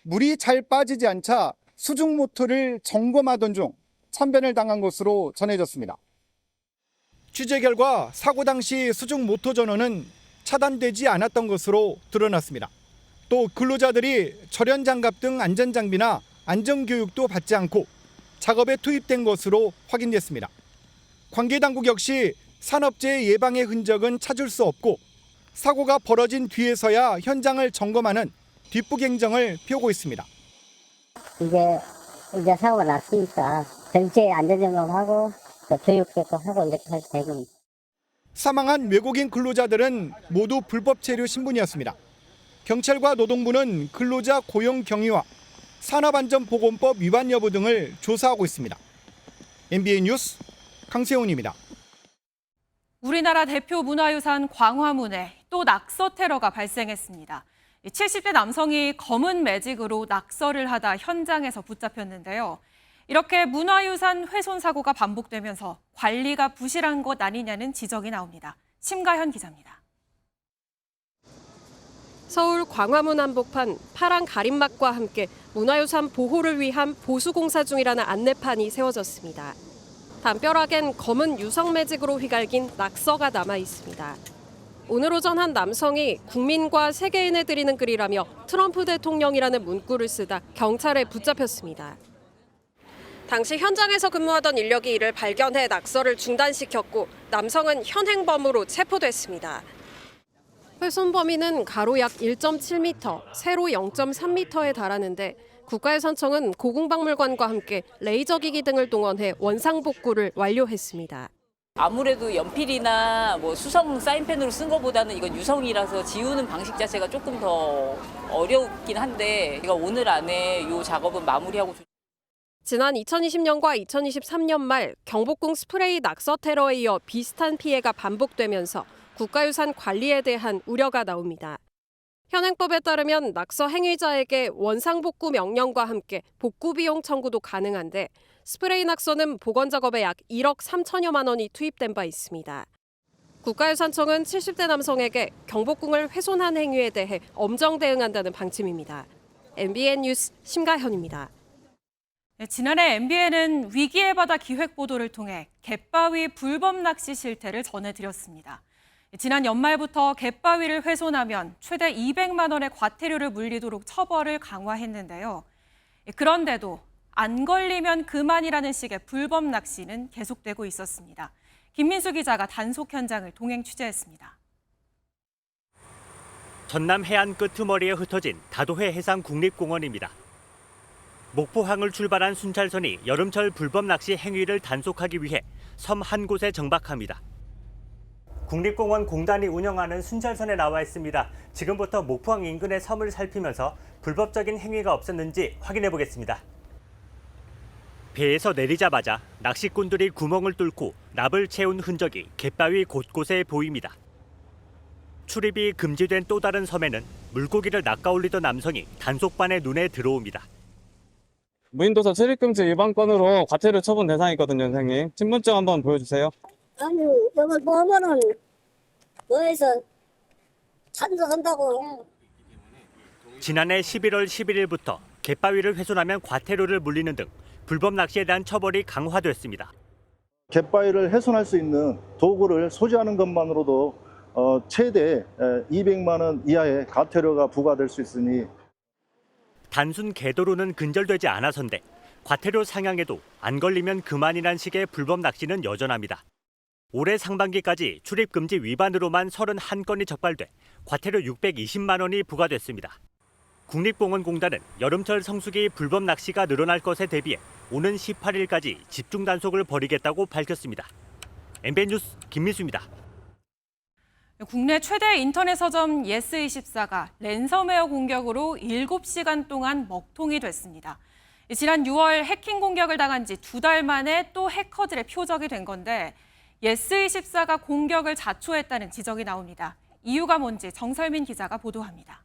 [SPEAKER 14] 물이 잘 빠지지 않자 수중 모터를 점검하던 중 참변을 당한 것으로 전해졌습니다. 취재 결과 사고 당시 수중 모터 전원은 차단되지 않았던 것으로 드러났습니다. 또 근로자들이 절연 장갑 등 안전장비나 안전교육도 받지 않고 작업에 투입된 것으로 확인됐습니다. 관계당국 역시 산업재해 예방의 흔적은 찾을 수 없고 사고가 벌어진 뒤에서야 현장을 점검하는 뒷북행정을 펴고 있습니다.
[SPEAKER 15] 이제 사고가 났으니까 전체 안전점검하고 교육도 하고 이렇게 할 되고.
[SPEAKER 14] 사망한 외국인 근로자들은 모두 불법 체류 신분이었습니다. 경찰과 노동부는 근로자 고용 경위와 산업안전보건법 위반 여부 등을 조사하고 있습니다. MBN 뉴스 강세훈입니다.
[SPEAKER 3] 우리나라 대표 문화유산 광화문에 또 낙서 테러가 발생했습니다. 70대 남성이 검은 매직으로 낙서를 하다 현장에서 붙잡혔는데요. 이렇게 문화유산 훼손 사고가 반복되면서 관리가 부실한 것 아니냐는 지적이 나옵니다. 심가현 기자입니다.
[SPEAKER 16] 서울 광화문 한복판 파란 가림막과 함께 문화유산 보호를 위한 보수공사 중이라는 안내판이 세워졌습니다. 담벼락엔 검은 유성 매직으로 휘갈긴 낙서가 남아 있습니다. 오늘 오전 한 남성이 국민과 세계인에 드리는 글이라며 트럼프 대통령이라는 문구를 쓰다 경찰에 붙잡혔습니다. 당시 현장에서 근무하던 인력이 이를 발견해 낙서를 중단시켰고 남성은 현행범으로 체포됐습니다. 훼손 범위는 가로 약 1.7m, 세로 0.3m에 달하는데 국가유산청은 고궁박물관과 함께 레이저기기 등을 동원해 원상복구를 완료했습니다.
[SPEAKER 17] 아무래도 연필이나 수성 사인펜으로 쓴 것보다는 이건 유성이라서 지우는 방식 자체가 조금 더 어렵긴 한데 제가 오늘 안에 이 작업은 마무리하고
[SPEAKER 16] 지난 2020년과 2023년 말 경복궁 스프레이 낙서 테러에 이어 비슷한 피해가 반복되면서 국가유산 관리에 대한 우려가 나옵니다. 현행법에 따르면 낙서 행위자에게 원상복구 명령과 함께 복구 비용 청구도 가능한데 스프레이 낙서는 복원 작업에 약 1억 3천여만 원이 투입된 바 있습니다. 국가유산청은 70대 남성에게 경복궁을 훼손한 행위에 대해 엄정 대응한다는 방침입니다. MBN 뉴스 심가현입니다.
[SPEAKER 3] 네, 지난해 MBN은 위기의 바다 기획보도를 통해 갯바위 불법 낚시 실태를 전해드렸습니다. 지난 연말부터 갯바위를 훼손하면 최대 200만 원의 과태료를 물리도록 처벌을 강화했는데요. 그런데도 안 걸리면 그만이라는 식의 불법 낚시는 계속되고 있었습니다. 김민수 기자가 단속 현장을 동행 취재했습니다.
[SPEAKER 27] 전남 해안 끄트머리에 흩어진 다도해 해상국립공원입니다. 목포항을 출발한 순찰선이 여름철 불법 낚시 행위를 단속하기 위해 섬 한 곳에 정박합니다. 국립공원 공단이 운영하는 순찰선에 나와 있습니다. 지금부터 목포항 인근의 섬을 살피면서 불법적인 행위가 없었는지 확인해 보겠습니다. 배에서 내리자마자 낚시꾼들이 구멍을 뚫고 납을 채운 흔적이 갯바위 곳곳에 보입니다. 출입이 금지된 또 다른 섬에는 물고기를 낚아올리던 남성이 단속반의 눈에 들어옵니다.
[SPEAKER 18] 무인도서 출입금지 위반 건으로 과태료 처분 대상이거든요, 선생님. 신분증 한번 보여주세요.
[SPEAKER 15] 아니, 이걸 보면은 뭐해서 찬성한다고.
[SPEAKER 27] 지난해 11월 11일부터 갯바위를 훼손하면 과태료를 물리는 등 불법 낚시에 대한 처벌이 강화됐습니다.
[SPEAKER 31] 갯바위를 훼손할 수 있는 도구를 소지하는 것만으로도 최대 200만 원 이하의 과태료가 부과될 수 있으니
[SPEAKER 27] 단순 계도로는 근절되지 않아서인데 과태료 상향에도 안 걸리면 그만이란 식의 불법 낚시는 여전합니다. 올해 상반기까지 출입금지 위반으로만 31건이 적발돼 과태료 620만 원이 부과됐습니다. 국립공원공단은 여름철 성수기 불법 낚시가 늘어날 것에 대비해 오는 18일까지 집중 단속을 벌이겠다고 밝혔습니다. MBN 뉴스 김민수입니다.
[SPEAKER 3] 국내 최대 인터넷 서점 예스24가 랜섬웨어 공격으로 7시간 동안 먹통이 됐습니다. 지난 6월 해킹 공격을 당한 지 2달 만에 또 해커들의 표적이 된 건데 예스24가 공격을 자초했다는 지적이 나옵니다. 이유가 뭔지 정설민 기자가 보도합니다.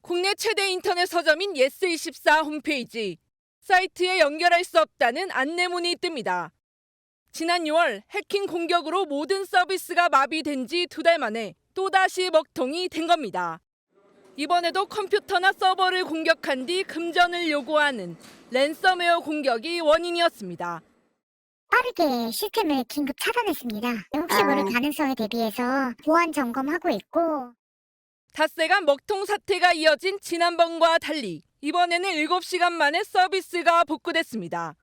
[SPEAKER 1] 국내 최대 인터넷 서점인 예스24 홈페이지. 사이트에 연결할 수 없다는 안내문이 뜹니다. 지난 6월 해킹 공격으로 모든 서비스가 마비된 지 2달 만에 또다시 먹통이 된 겁니다. 이번에도 컴퓨터나 서버를 공격한 뒤 금전을 요구하는 랜섬웨어 공격이 원인이었습니다.
[SPEAKER 2] 빠르게 시스템을 긴급 차단했습니다. 혹시 모를 가능성에 대비해서 보안 점검하고 있고.
[SPEAKER 1] 닷새간 먹통 사태가 이어진 지난번과 달리 이번에는 7시간 만에 서비스가 복구됐습니다.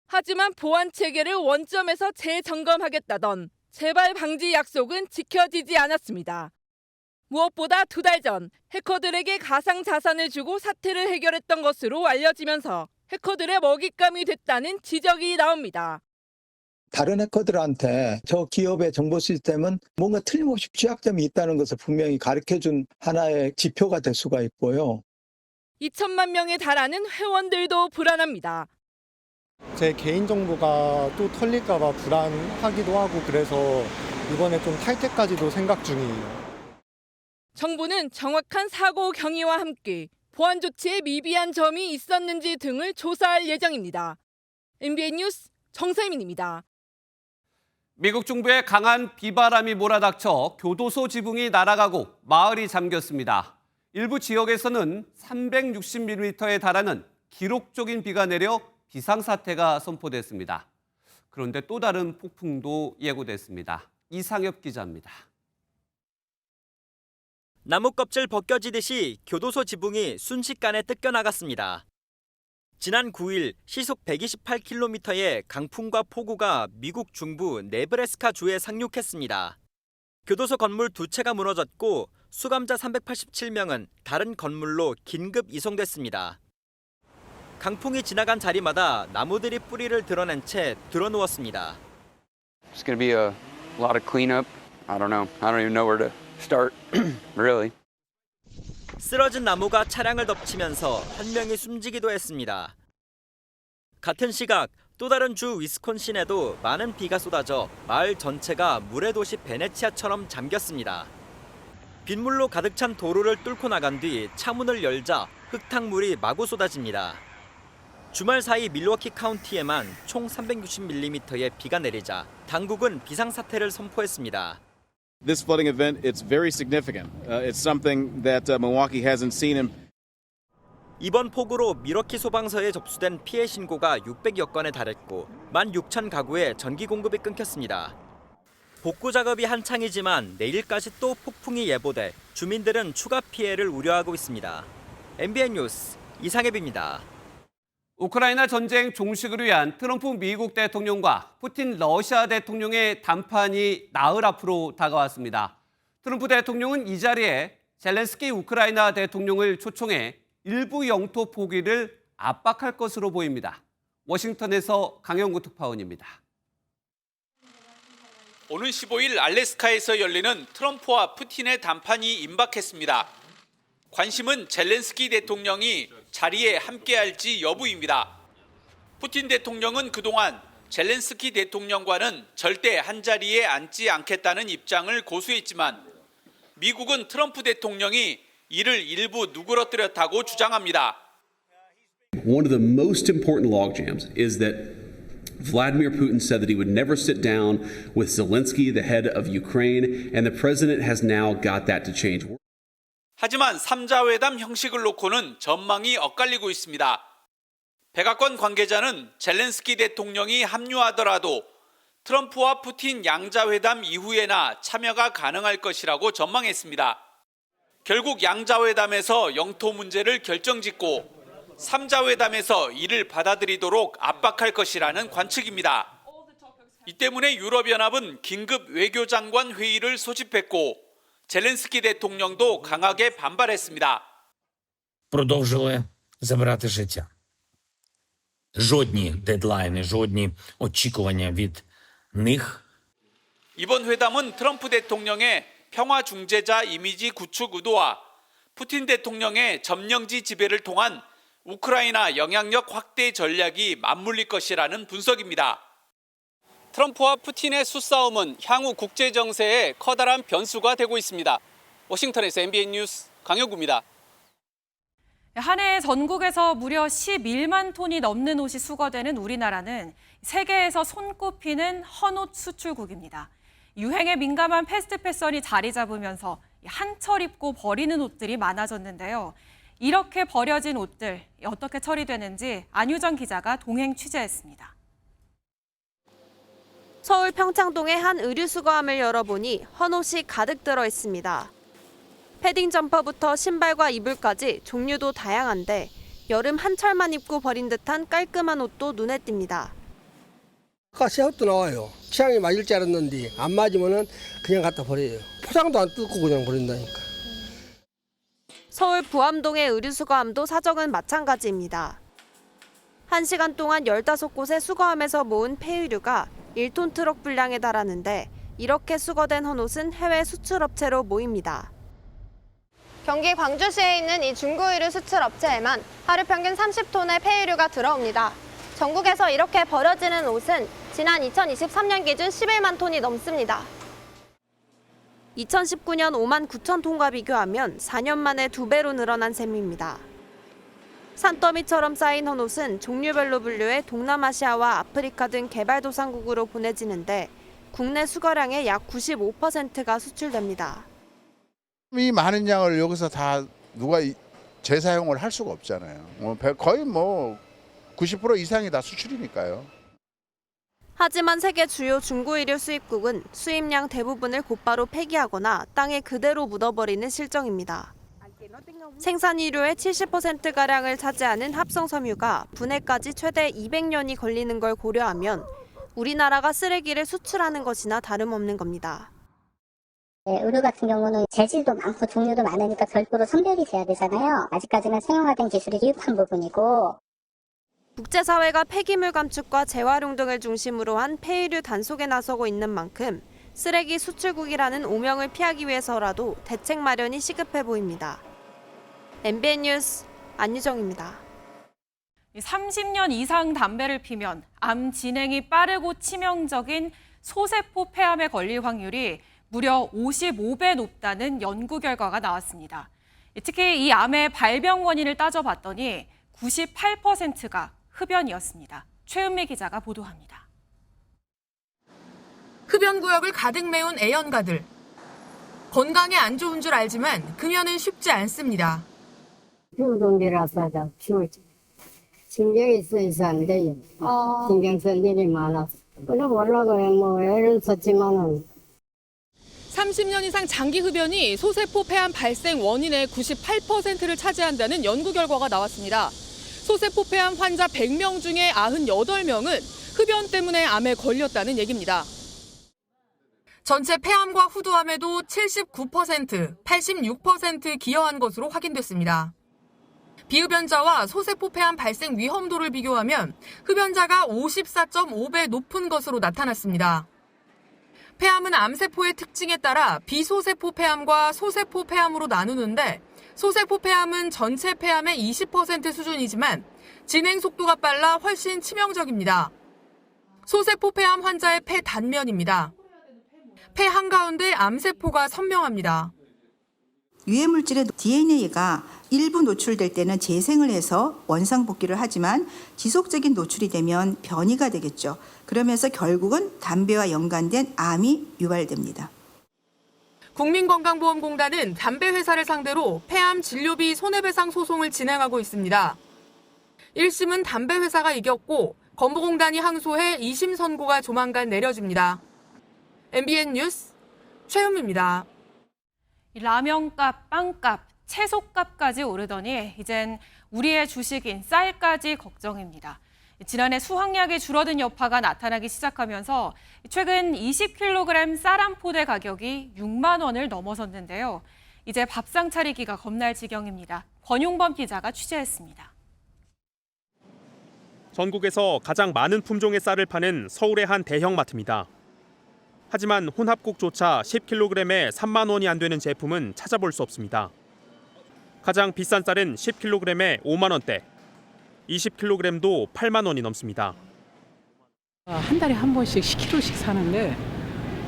[SPEAKER 1] 하지만 보안 체계를 원점에서 재점검하겠다던 재발 방지 약속은 지켜지지 않았습니다. 무엇보다 2달 전 해커들에게 가상 자산을 주고 사태를 해결했던 것으로 알려지면서 해커들의 먹잇감이 됐다는 지적이 나옵니다.
[SPEAKER 4] 다른 해커들한테 저 기업의 정보 시스템은 뭔가 틀림없이 취약점이 있다는 것을 분명히 가르쳐준 하나의 지표가 될 수가 있고요.
[SPEAKER 1] 2천만 명에 달하는 회원들도 불안합니다.
[SPEAKER 14] 제 개인정보가 또 털릴까봐 불안하기도 하고 그래서 이번에 좀 탈퇴까지도 생각 중이에요.
[SPEAKER 1] 정부는 정확한 사고 경위와 함께 보안 조치에 미비한 점이 있었는지 등을 조사할 예정입니다. MBN 뉴스 정설민입니다.
[SPEAKER 6] 미국 중부에 강한 비바람이 몰아닥쳐 교도소 지붕이 날아가고 마을이 잠겼습니다. 일부 지역에서는 360mm에 달하는 기록적인 비가 내려 비상사태가 선포됐습니다. 그런데 또 다른 폭풍도 예고됐습니다. 이상엽 기자입니다.
[SPEAKER 7] 나무 껍질 벗겨지듯이 교도소 지붕이 순식간에 뜯겨나갔습니다. 지난 9일 시속 128km의 강풍과 폭우가 미국 중부 네브래스카 주에 상륙했습니다. 교도소 건물 2채가 무너졌고 수감자 387명은 다른 건물로 긴급 이송됐습니다. 강풍이 지나간 자리마다 나무들이 뿌리를 드러낸 채 드러누웠습니다.
[SPEAKER 19] It's going to be a lot of cleanup. I don't even know where to start, really.
[SPEAKER 7] 쓰러진 나무가 차량을 덮치면서 한 명이 숨지기도 했습니다. 같은 시각 또 다른 주 위스콘신에도 많은 비가 쏟아져 마을 전체가 물의 도시 베네치아처럼 잠겼습니다. 빗물로 가득 찬 도로를 뚫고 나간 뒤 차문을 열자 흙탕물이 마구 쏟아집니다. 주말 사이 밀워키 카운티에만 총 360mm의 비가 내리자 당국은 비상사태를 선포했습니다.
[SPEAKER 20] This flooding event, it's very significant. It's something that Milwaukee hasn't seen in.
[SPEAKER 7] 이번 폭우로 밀워키 소방서에 접수된 피해 신고가 600여 건에 달했고 16,000 가구에 전기 공급이 끊겼습니다. 복구 작업이 한창이지만 내일까지 또 폭풍이 예보돼 주민들은 추가 피해를 우려하고 있습니다. MBN 뉴스 이상엽입니다.
[SPEAKER 6] 우크라이나 전쟁 종식을 위한 트럼프 미국 대통령과 푸틴 러시아 대통령의談판이 나흘 앞으로 다가왔습니다. 트럼프 대통령은 이 자리에 젤렌스키 우크라이나 대통령을 초청해 일부 영토 포기를 압박할 것으로 보입니다. 워싱턴에서 강영구 특파원입니다.
[SPEAKER 21] 오는 15일 알래스카에서 열리는 트럼프와 푸틴의談판이 임박했습니다. 관심은 젤렌스키 대통령이 자리에 함께할지 여부입니다. 푸틴 대통령은 그동안 젤렌스키 대통령과는 절대 한자리에 앉지 않겠다는 입장을 고수했지만 미국은 트럼프 대통령이 이를 일부 누그러뜨렸다고 주장합니다.
[SPEAKER 22] One of the most important logjams is that Vladimir Putin said that he would never sit down with Zelensky, the head of Ukraine, and the president has now got that to change.
[SPEAKER 21] 하지만 3자 회담 형식을 놓고는 전망이 엇갈리고 있습니다. 백악관 관계자는 젤렌스키 대통령이 합류하더라도 트럼프와 푸틴 양자 회담 이후에나 참여가 가능할 것이라고 전망했습니다. 결국 양자 회담에서 영토 문제를 결정짓고 3자 회담에서 이를 받아들이도록 압박할 것이라는 관측입니다. 이 때문에 유럽연합은 긴급 외교장관 회의를 소집했고 젤렌스키 대통령도 강하게 반발했습니다.
[SPEAKER 24] Продовжили забирати життя. Жодні дедлайни, жодні очікування від них.
[SPEAKER 21] 이번 회담은 트럼프 대통령의 평화 중재자 이미지 구축 의도와 푸틴 대통령의 점령지 지배를 통한 우크라이나 영향력 확대 전략이 맞물릴 것이라는 분석입니다. 트럼프와 푸틴의 수싸움은 향후 국제 정세에 커다란 변수가 되고 있습니다. 워싱턴에서 MBN 뉴스 강영구입니다.
[SPEAKER 3] 한 해 전국에서 무려 11만 톤이 넘는 옷이 수거되는 우리나라는 세계에서 손꼽히는 헌옷 수출국입니다. 유행에 민감한 패스트 패션이 자리 잡으면서 한철 입고 버리는 옷들이 많아졌는데요. 이렇게 버려진 옷들 어떻게 처리되는지 안유정 기자가 동행 취재했습니다.
[SPEAKER 16] 서울 평창동의 한 의류수거함을 열어보니 헌옷이 가득 들어 있습니다. 패딩 점퍼부터 신발과 이불까지 종류도 다양한데 여름 한철만 입고 버린 듯한 깔끔한 옷도 눈에 띕니다.
[SPEAKER 5] 아까 새 옷도 나와요. 취향이 맞을 줄 알았는데 안 맞으면 그냥 갖다 버려요. 포장도 안 뜯고 그냥 버린다니까.
[SPEAKER 16] 서울 부암동의 의류수거함도 사정은 마찬가지입니다. 1시간 동안 15곳의 수거함에서 모은 폐유류가 1톤 트럭 분량에 달하는데 이렇게 수거된 헌옷은 해외 수출업체로 모입니다.
[SPEAKER 8] 경기 광주시에 있는 이 중고의류 수출업체에만 하루 평균 30톤의 폐유류가 들어옵니다. 전국에서 이렇게 버려지는 옷은 지난 2023년 기준 11만 톤이 넘습니다.
[SPEAKER 16] 2019년 5만 9천 톤과 비교하면 4년 만에 2배로 늘어난 셈입니다. 산더미처럼 쌓인 헌옷은 종류별로 분류해 동남아시아와 아프리카 등 개발도상국으로 보내지는데 국내 수거량의 약 95%가 수출됩니다.
[SPEAKER 11] 이 많은 양을 여기서 다 누가 재사용을 할 수가 없잖아요. 거의 90% 이상이 다 수출이니까요.
[SPEAKER 16] 하지만 세계 주요 중고의류 수입국은 수입량 대부분을 곧바로 폐기하거나 땅에 그대로 묻어버리는 실정입니다. 생산이료의 70%가량을 차지하는 합성섬유가 분해까지 최대 200년이 걸리는 걸 고려하면 우리나라가 쓰레기를 수출하는 것이나 다름없는 겁니다.
[SPEAKER 2] 의류 같은 경우는 재질도 많고 종류도 많으니까 별도로 선별이 돼야 되잖아요. 아직까지는 상용화된 기술이 유입한 부분이고.
[SPEAKER 16] 국제사회가 폐기물 감축과 재활용 등을 중심으로 한 폐유류 단속에 나서고 있는 만큼 쓰레기 수출국이라는 오명을 피하기 위해서라도 대책 마련이 시급해 보입니다. MBN 뉴스 안유정입니다.
[SPEAKER 3] 30년 이상 담배를 피면 암 진행이 빠르고 치명적인 소세포 폐암에 걸릴 확률이 무려 55배 높다는 연구 결과가 나왔습니다. 특히 이 암의 발병 원인을 따져봤더니 98%가 흡연이었습니다. 최은미 기자가 보도합니다.
[SPEAKER 12] 흡연 구역을 가득 메운 애연가들. 건강에 안 좋은 줄 알지만 금연은 쉽지 않습니다.
[SPEAKER 15] 피부동기라서 피부 신경이 쓰여서 안 돼요. 신경 쓸 일이 많아서. 그냥 몰라도 애를 썼지만은.
[SPEAKER 1] 30년 이상 장기 흡연이 소세포 폐암 발생 원인의 98%를 차지한다는 연구 결과가 나왔습니다. 소세포 폐암 환자 100명 중에 98명은 흡연 때문에 암에 걸렸다는 얘기입니다. 전체 폐암과 후두암에도 79%, 86% 기여한 것으로 확인됐습니다. 비흡연자와 소세포 폐암 발생 위험도를 비교하면 흡연자가 54.5배 높은 것으로 나타났습니다. 폐암은 암세포의 특징에 따라 비소세포 폐암과 소세포 폐암으로 나누는데 소세포 폐암은 전체 폐암의 20% 수준이지만 진행 속도가 빨라 훨씬 치명적입니다. 소세포 폐암 환자의 폐 단면입니다. 폐 한가운데 암세포가 선명합니다.
[SPEAKER 13] 유해물질의 DNA가 일부 노출될 때는 재생을 해서 원상복귀를 하지만 지속적인 노출이 되면 변이가 되겠죠. 그러면서 결국은 담배와 연관된 암이 유발됩니다.
[SPEAKER 1] 국민건강보험공단은 담배 회사를 상대로 폐암 진료비 손해배상 소송을 진행하고 있습니다. 1심은 담배 회사가 이겼고 건보공단이 항소해 2심 선고가 조만간 내려집니다. MBN 뉴스 최은미입니다.
[SPEAKER 3] 라면값, 빵값, 채소값까지 오르더니 이젠 우리의 주식인 쌀까지 걱정입니다. 지난해 수확량이 줄어든 여파가 나타나기 시작하면서 최근 20kg 쌀 한 포대 가격이 6만 원을 넘어섰는데요. 이제 밥상 차리기가 겁날 지경입니다. 권용범 기자가 취재했습니다.
[SPEAKER 23] 전국에서 가장 많은 품종의 쌀을 파는 서울의 한 대형마트입니다.
[SPEAKER 9] 하지만 혼합국조차 10kg에 3만 원이 안 되는 제품은 찾아볼 수 없습니다. 가장 비싼 쌀은 10kg에 5만 원대, 20kg도 8만 원이 넘습니다.
[SPEAKER 10] 한 달에 한 번씩 10kg씩 사는데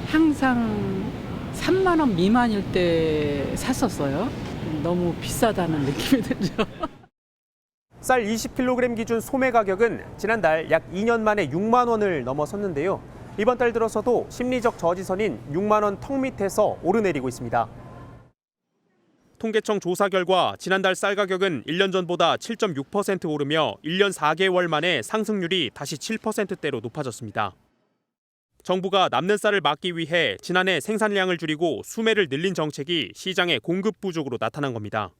[SPEAKER 10] 항상 3만 원 미만일 때 샀었어요. 너무 비싸다는 느낌이 들죠.
[SPEAKER 9] 쌀 20kg 기준 소매 가격은 지난달 약 2년 만에 6만 원을 넘어섰는데요. 이번 달 들어서도 심리적 저지선인 6만 원 턱 밑에서 오르내리고 있습니다. 통계청 조사 결과 지난달 쌀 가격은 1년 전보다 7.6% 오르며 1년 4개월 만에 상승률이 다시 7%대로 높아졌습니다. 정부가 남는 쌀을 막기 위해 지난해 생산량을 줄이고 수매를 늘린 정책이 시장의 공급 부족으로 나타난 겁니다.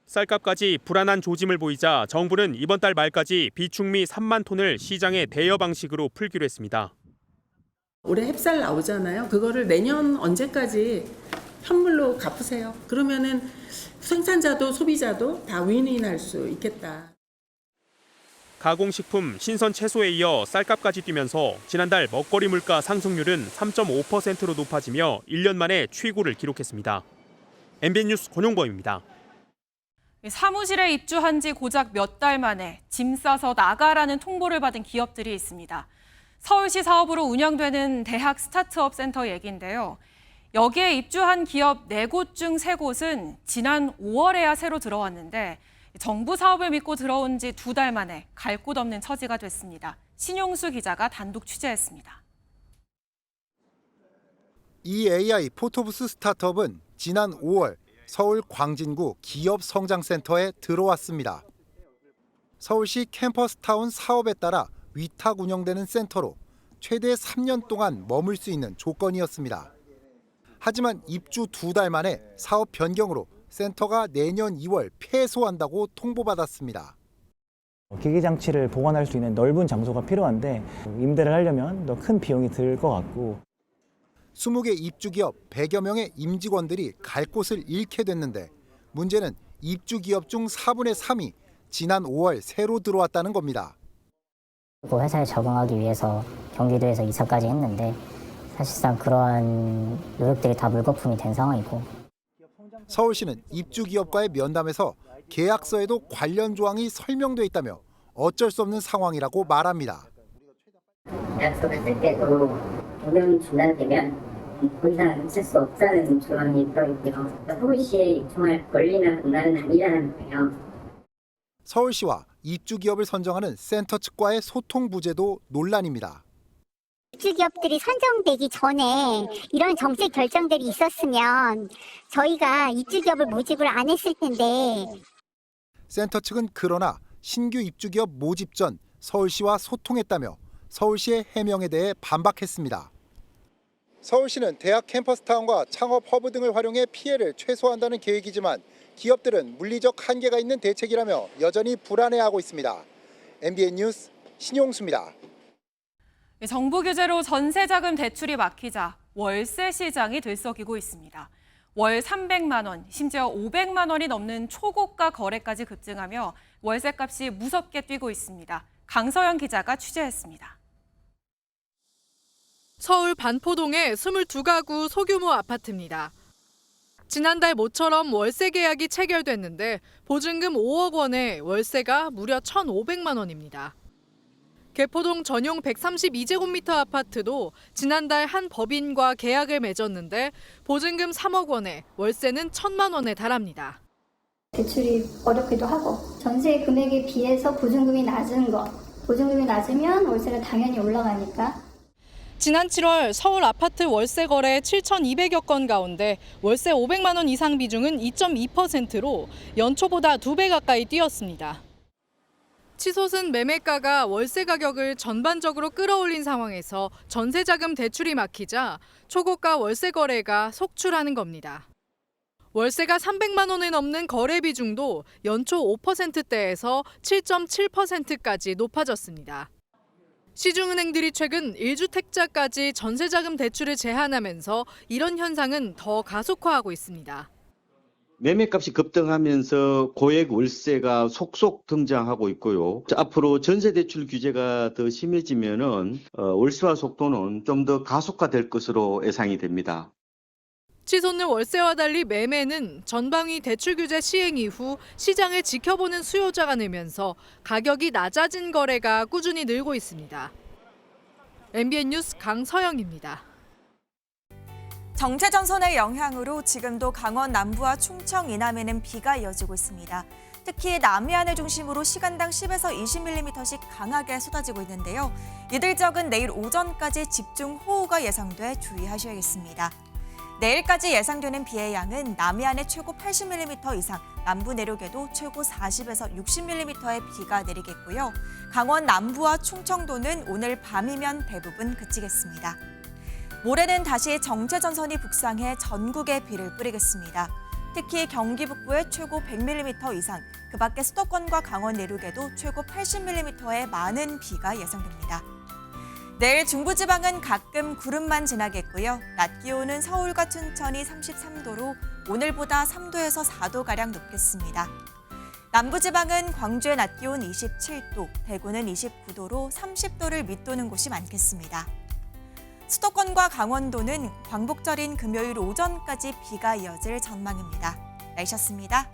[SPEAKER 9] 쌀값까지 불안한 조짐을 보이자 정부는 이번 달 말까지 비축미 3만 톤을 시장에 대여 방식으로 풀기로 했습니다.
[SPEAKER 17] 올해 햅쌀 나오잖아요. 그거를 내년 언제까지 현물로 갚으세요. 그러면은 생산자도 소비자도 다 윈윈할 수 있겠다.
[SPEAKER 9] 가공식품, 신선 채소에 이어 쌀값까지 뛰면서 지난달 먹거리 물가 상승률은 3.5%로 높아지며 1년 만에 최고를 기록했습니다. MBN 뉴스 권용범입니다.
[SPEAKER 3] 사무실에 입주한 지 고작 몇 달 만에 짐 싸서 나가라는 통보를 받은 기업들이 있습니다. 서울시 사업으로 운영되는 대학 스타트업 센터 얘기인데요. 여기에 입주한 기업 4곳 중 3곳은 지난 5월에야 새로 들어왔는데 정부 사업을 믿고 들어온 지 2달 만에 갈 곳 없는 처지가 됐습니다. 신용수 기자가 단독 취재했습니다.
[SPEAKER 18] 이 AI 포토부스 스타트업은 지난 5월 서울 광진구 기업성장센터에 들어왔습니다. 서울시 캠퍼스타운 사업에 따라 위탁 운영되는 센터로 최대 3년 동안 머물 수 있는 조건이었습니다. 하지만 입주 2달 만에 사업 변경으로 센터가 내년 2월 폐소한다고 통보받았습니다.
[SPEAKER 23] 기기 장치를 보관할 수 있는 넓은 장소가 필요한데 임대를 하려면 더 큰 비용이 들 것 같고
[SPEAKER 18] 20개 입주기업 100여 명의 임직원들이 갈 곳을 잃게 됐는데 문제는 입주기업 중 4분의 3이 지난 5월 새로 들어왔다는 겁니다.
[SPEAKER 15] 회사에 적응하기 위해서 경기도에서 이사까지 했는데 사실상 그러한 노력들이 다 물거품이 된 상황이고
[SPEAKER 18] 서울시는 입주기업과의 면담에서 계약서에도 관련 조항이 설명돼 있다며 어쩔 수 없는 상황이라고 말합니다.
[SPEAKER 15] 계약서를 쓸 때도 경영 중단되면 더 이상 쓸 수 없다는 조항이 들어있고요. 서울시에 입주할 권리나 권한은 아니라는 거예요.
[SPEAKER 18] 서울시와 입주기업을 선정하는 센터 측과의 소통 부재도 논란입니다.
[SPEAKER 2] 입주기업들이 선정되기 전에 이런 정책 결정들이 있었으면 저희가 입주기업을 모집을 안 했을 텐데.
[SPEAKER 18] 센터 측은 그러나 신규 입주기업 모집 전 서울시와 소통했다며 서울시의 해명에 대해 반박했습니다. 서울시는 대학 캠퍼스타운과 창업 허브 등을 활용해 피해를 최소화한다는 계획이지만 기업들은 물리적 한계가 있는 대책이라며 여전히 불안해하고 있습니다. MBN 뉴스 신용수입니다.
[SPEAKER 3] 정부 규제로 전세자금 대출이 막히자 월세 시장이 들썩이고 있습니다. 월 300만 원, 심지어 500만 원이 넘는 초고가 거래까지 급증하며 월세값이 무섭게 뛰고 있습니다. 강서영 기자가 취재했습니다.
[SPEAKER 12] 서울 반포동의 22가구 소규모 아파트입니다. 지난달 모처럼 월세 계약이 체결됐는데 보증금 5억 원에 월세가 무려 1,500만 원입니다. 개포동 전용 132제곱미터 아파트도 지난달 한 법인과 계약을 맺었는데 보증금 3억 원에 월세는 1,000만 원에 달합니다.
[SPEAKER 25] 대출이 어렵기도 하고 전세 금액에 비해서 보증금이 낮은 거. 보증금이 낮으면 월세는 당연히 올라가니까.
[SPEAKER 12] 지난 7월 서울 아파트 월세 거래 7,200여 건 가운데 월세 500만 원 이상 비중은 2.2%로 연초보다 2배 가까이 뛰었습니다. 치솟은 매매가가 월세 가격을 전반적으로 끌어올린 상황에서 전세자금 대출이 막히자 초고가 월세 거래가 속출하는 겁니다. 월세가 300만 원을 넘는 거래 비중도 연초 5%대에서 7.7%까지 높아졌습니다. 시중은행들이 최근 1주택자까지 전세자금 대출을 제한하면서 이런 현상은 더 가속화하고 있습니다.
[SPEAKER 4] 매매값이 급등하면서 고액 월세가 속속 등장하고 있고요. 앞으로 전세대출 규제가 더 심해지면은 월세화 속도는 좀 더 가속화될 것으로 예상이 됩니다.
[SPEAKER 12] 치솟는 월세와 달리 매매는 전방위 대출 규제 시행 이후 시장을 지켜보는 수요자가 늘면서 가격이 낮아진 거래가 꾸준히 늘고 있습니다. MBN 뉴스 강서영입니다.
[SPEAKER 7] 정체전선의 영향으로 지금도 강원 남부와 충청 이남에는 비가 이어지고 있습니다. 특히 남해안을 중심으로 시간당 10에서 20mm씩 강하게 쏟아지고 있는데요. 이들 지역은 내일 오전까지 집중호우가 예상돼 주의하셔야겠습니다. 내일까지 예상되는 비의 양은 남해안에 최고 80mm 이상, 남부 내륙에도 최고 40에서 60mm의 비가 내리겠고요. 강원 남부와 충청도는 오늘 밤이면 대부분 그치겠습니다. 모레는 다시 정체전선이 북상해 전국에 비를 뿌리겠습니다. 특히 경기 북부에 최고 100mm 이상, 그 밖에 수도권과 강원 내륙에도 최고 80mm의 많은 비가 예상됩니다. 내일 중부지방은 가끔 구름만 지나겠고요. 낮 기온은 서울과 춘천이 33도로 오늘보다 3도에서 4도가량 높겠습니다. 남부지방은 광주의 낮 기온 27도, 대구는 29도로 30도를 밑도는 곳이 많겠습니다. 수도권과 강원도는 광복절인 금요일 오전까지 비가 이어질 전망입니다. 날씨였습니다.